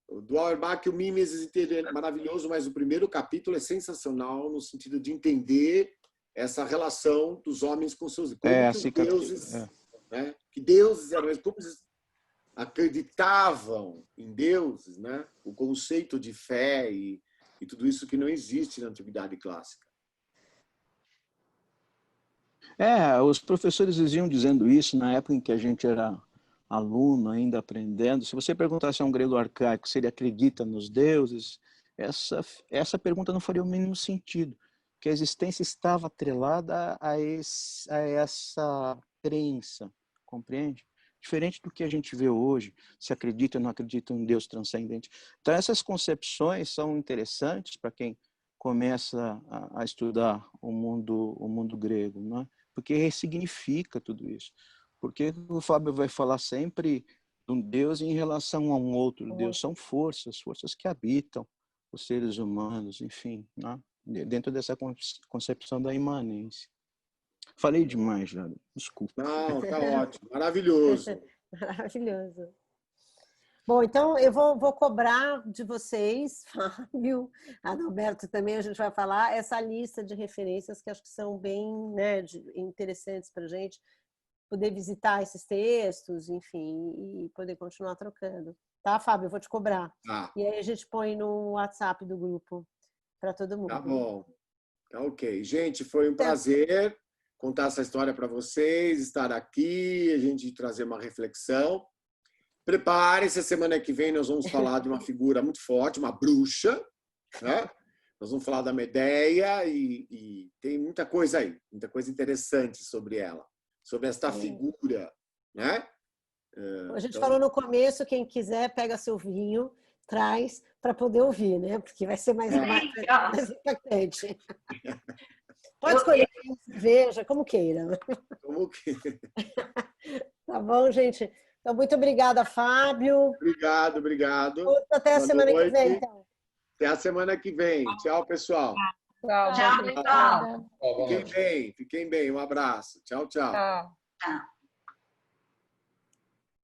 O do Auerbach, o Mimesis é maravilhoso, mas o primeiro capítulo é sensacional no sentido de entender essa relação dos homens com seus deuses, né? Que deuses eram, como eles acreditavam em deuses, né? O conceito de fé e tudo isso que não existe na antiguidade clássica. Os professores iam dizendo isso na época em que a gente era aluno, ainda aprendendo. Se você perguntasse a um grego arcaico se ele acredita nos deuses, essa pergunta não faria o mínimo sentido, porque a existência estava atrelada a essa crença, compreende? Diferente do que a gente vê hoje, se acredita ou não acredita em Deus transcendente. Então, essas concepções são interessantes para quem começa a estudar o mundo grego, né? Porque ressignifica tudo isso. Porque o Fábio vai falar sempre de um Deus em relação a um outro Deus. São forças que habitam os seres humanos, enfim, né? Dentro dessa concepção da imanência. Falei demais, já. Desculpa. Não, tá ótimo. Maravilhoso. Maravilhoso. Bom, então eu vou cobrar de vocês, Fábio, Adalberto também, a gente vai falar essa lista de referências que acho que são bem, né, interessantes para a gente. poder visitar esses textos, enfim, e poder continuar trocando. Tá, Fábio? Eu vou te cobrar. E aí a gente põe no WhatsApp do grupo para todo mundo. Tá bom. Tá ok. Gente, foi um prazer contar essa história para vocês, estar aqui, a gente trazer uma reflexão. Prepare-se, a semana que vem nós vamos falar de uma figura muito forte, uma bruxa, né? Nós vamos falar da Medeia e tem muita coisa aí, muita coisa interessante sobre ela, sobre esta figura, né? A gente falou no começo, quem quiser pega seu vinho, traz para poder ouvir, né? Porque vai ser mais impactante. Pode escolher cerveja, como queira. Como que... Tá bom, gente? Então, muito obrigada, Fábio. Obrigado. Até a semana que vem, então. Até a semana que vem. Tchau, pessoal. Tchau, pessoal. Fiquem bem. Um abraço. Tchau. Tchau. Tá.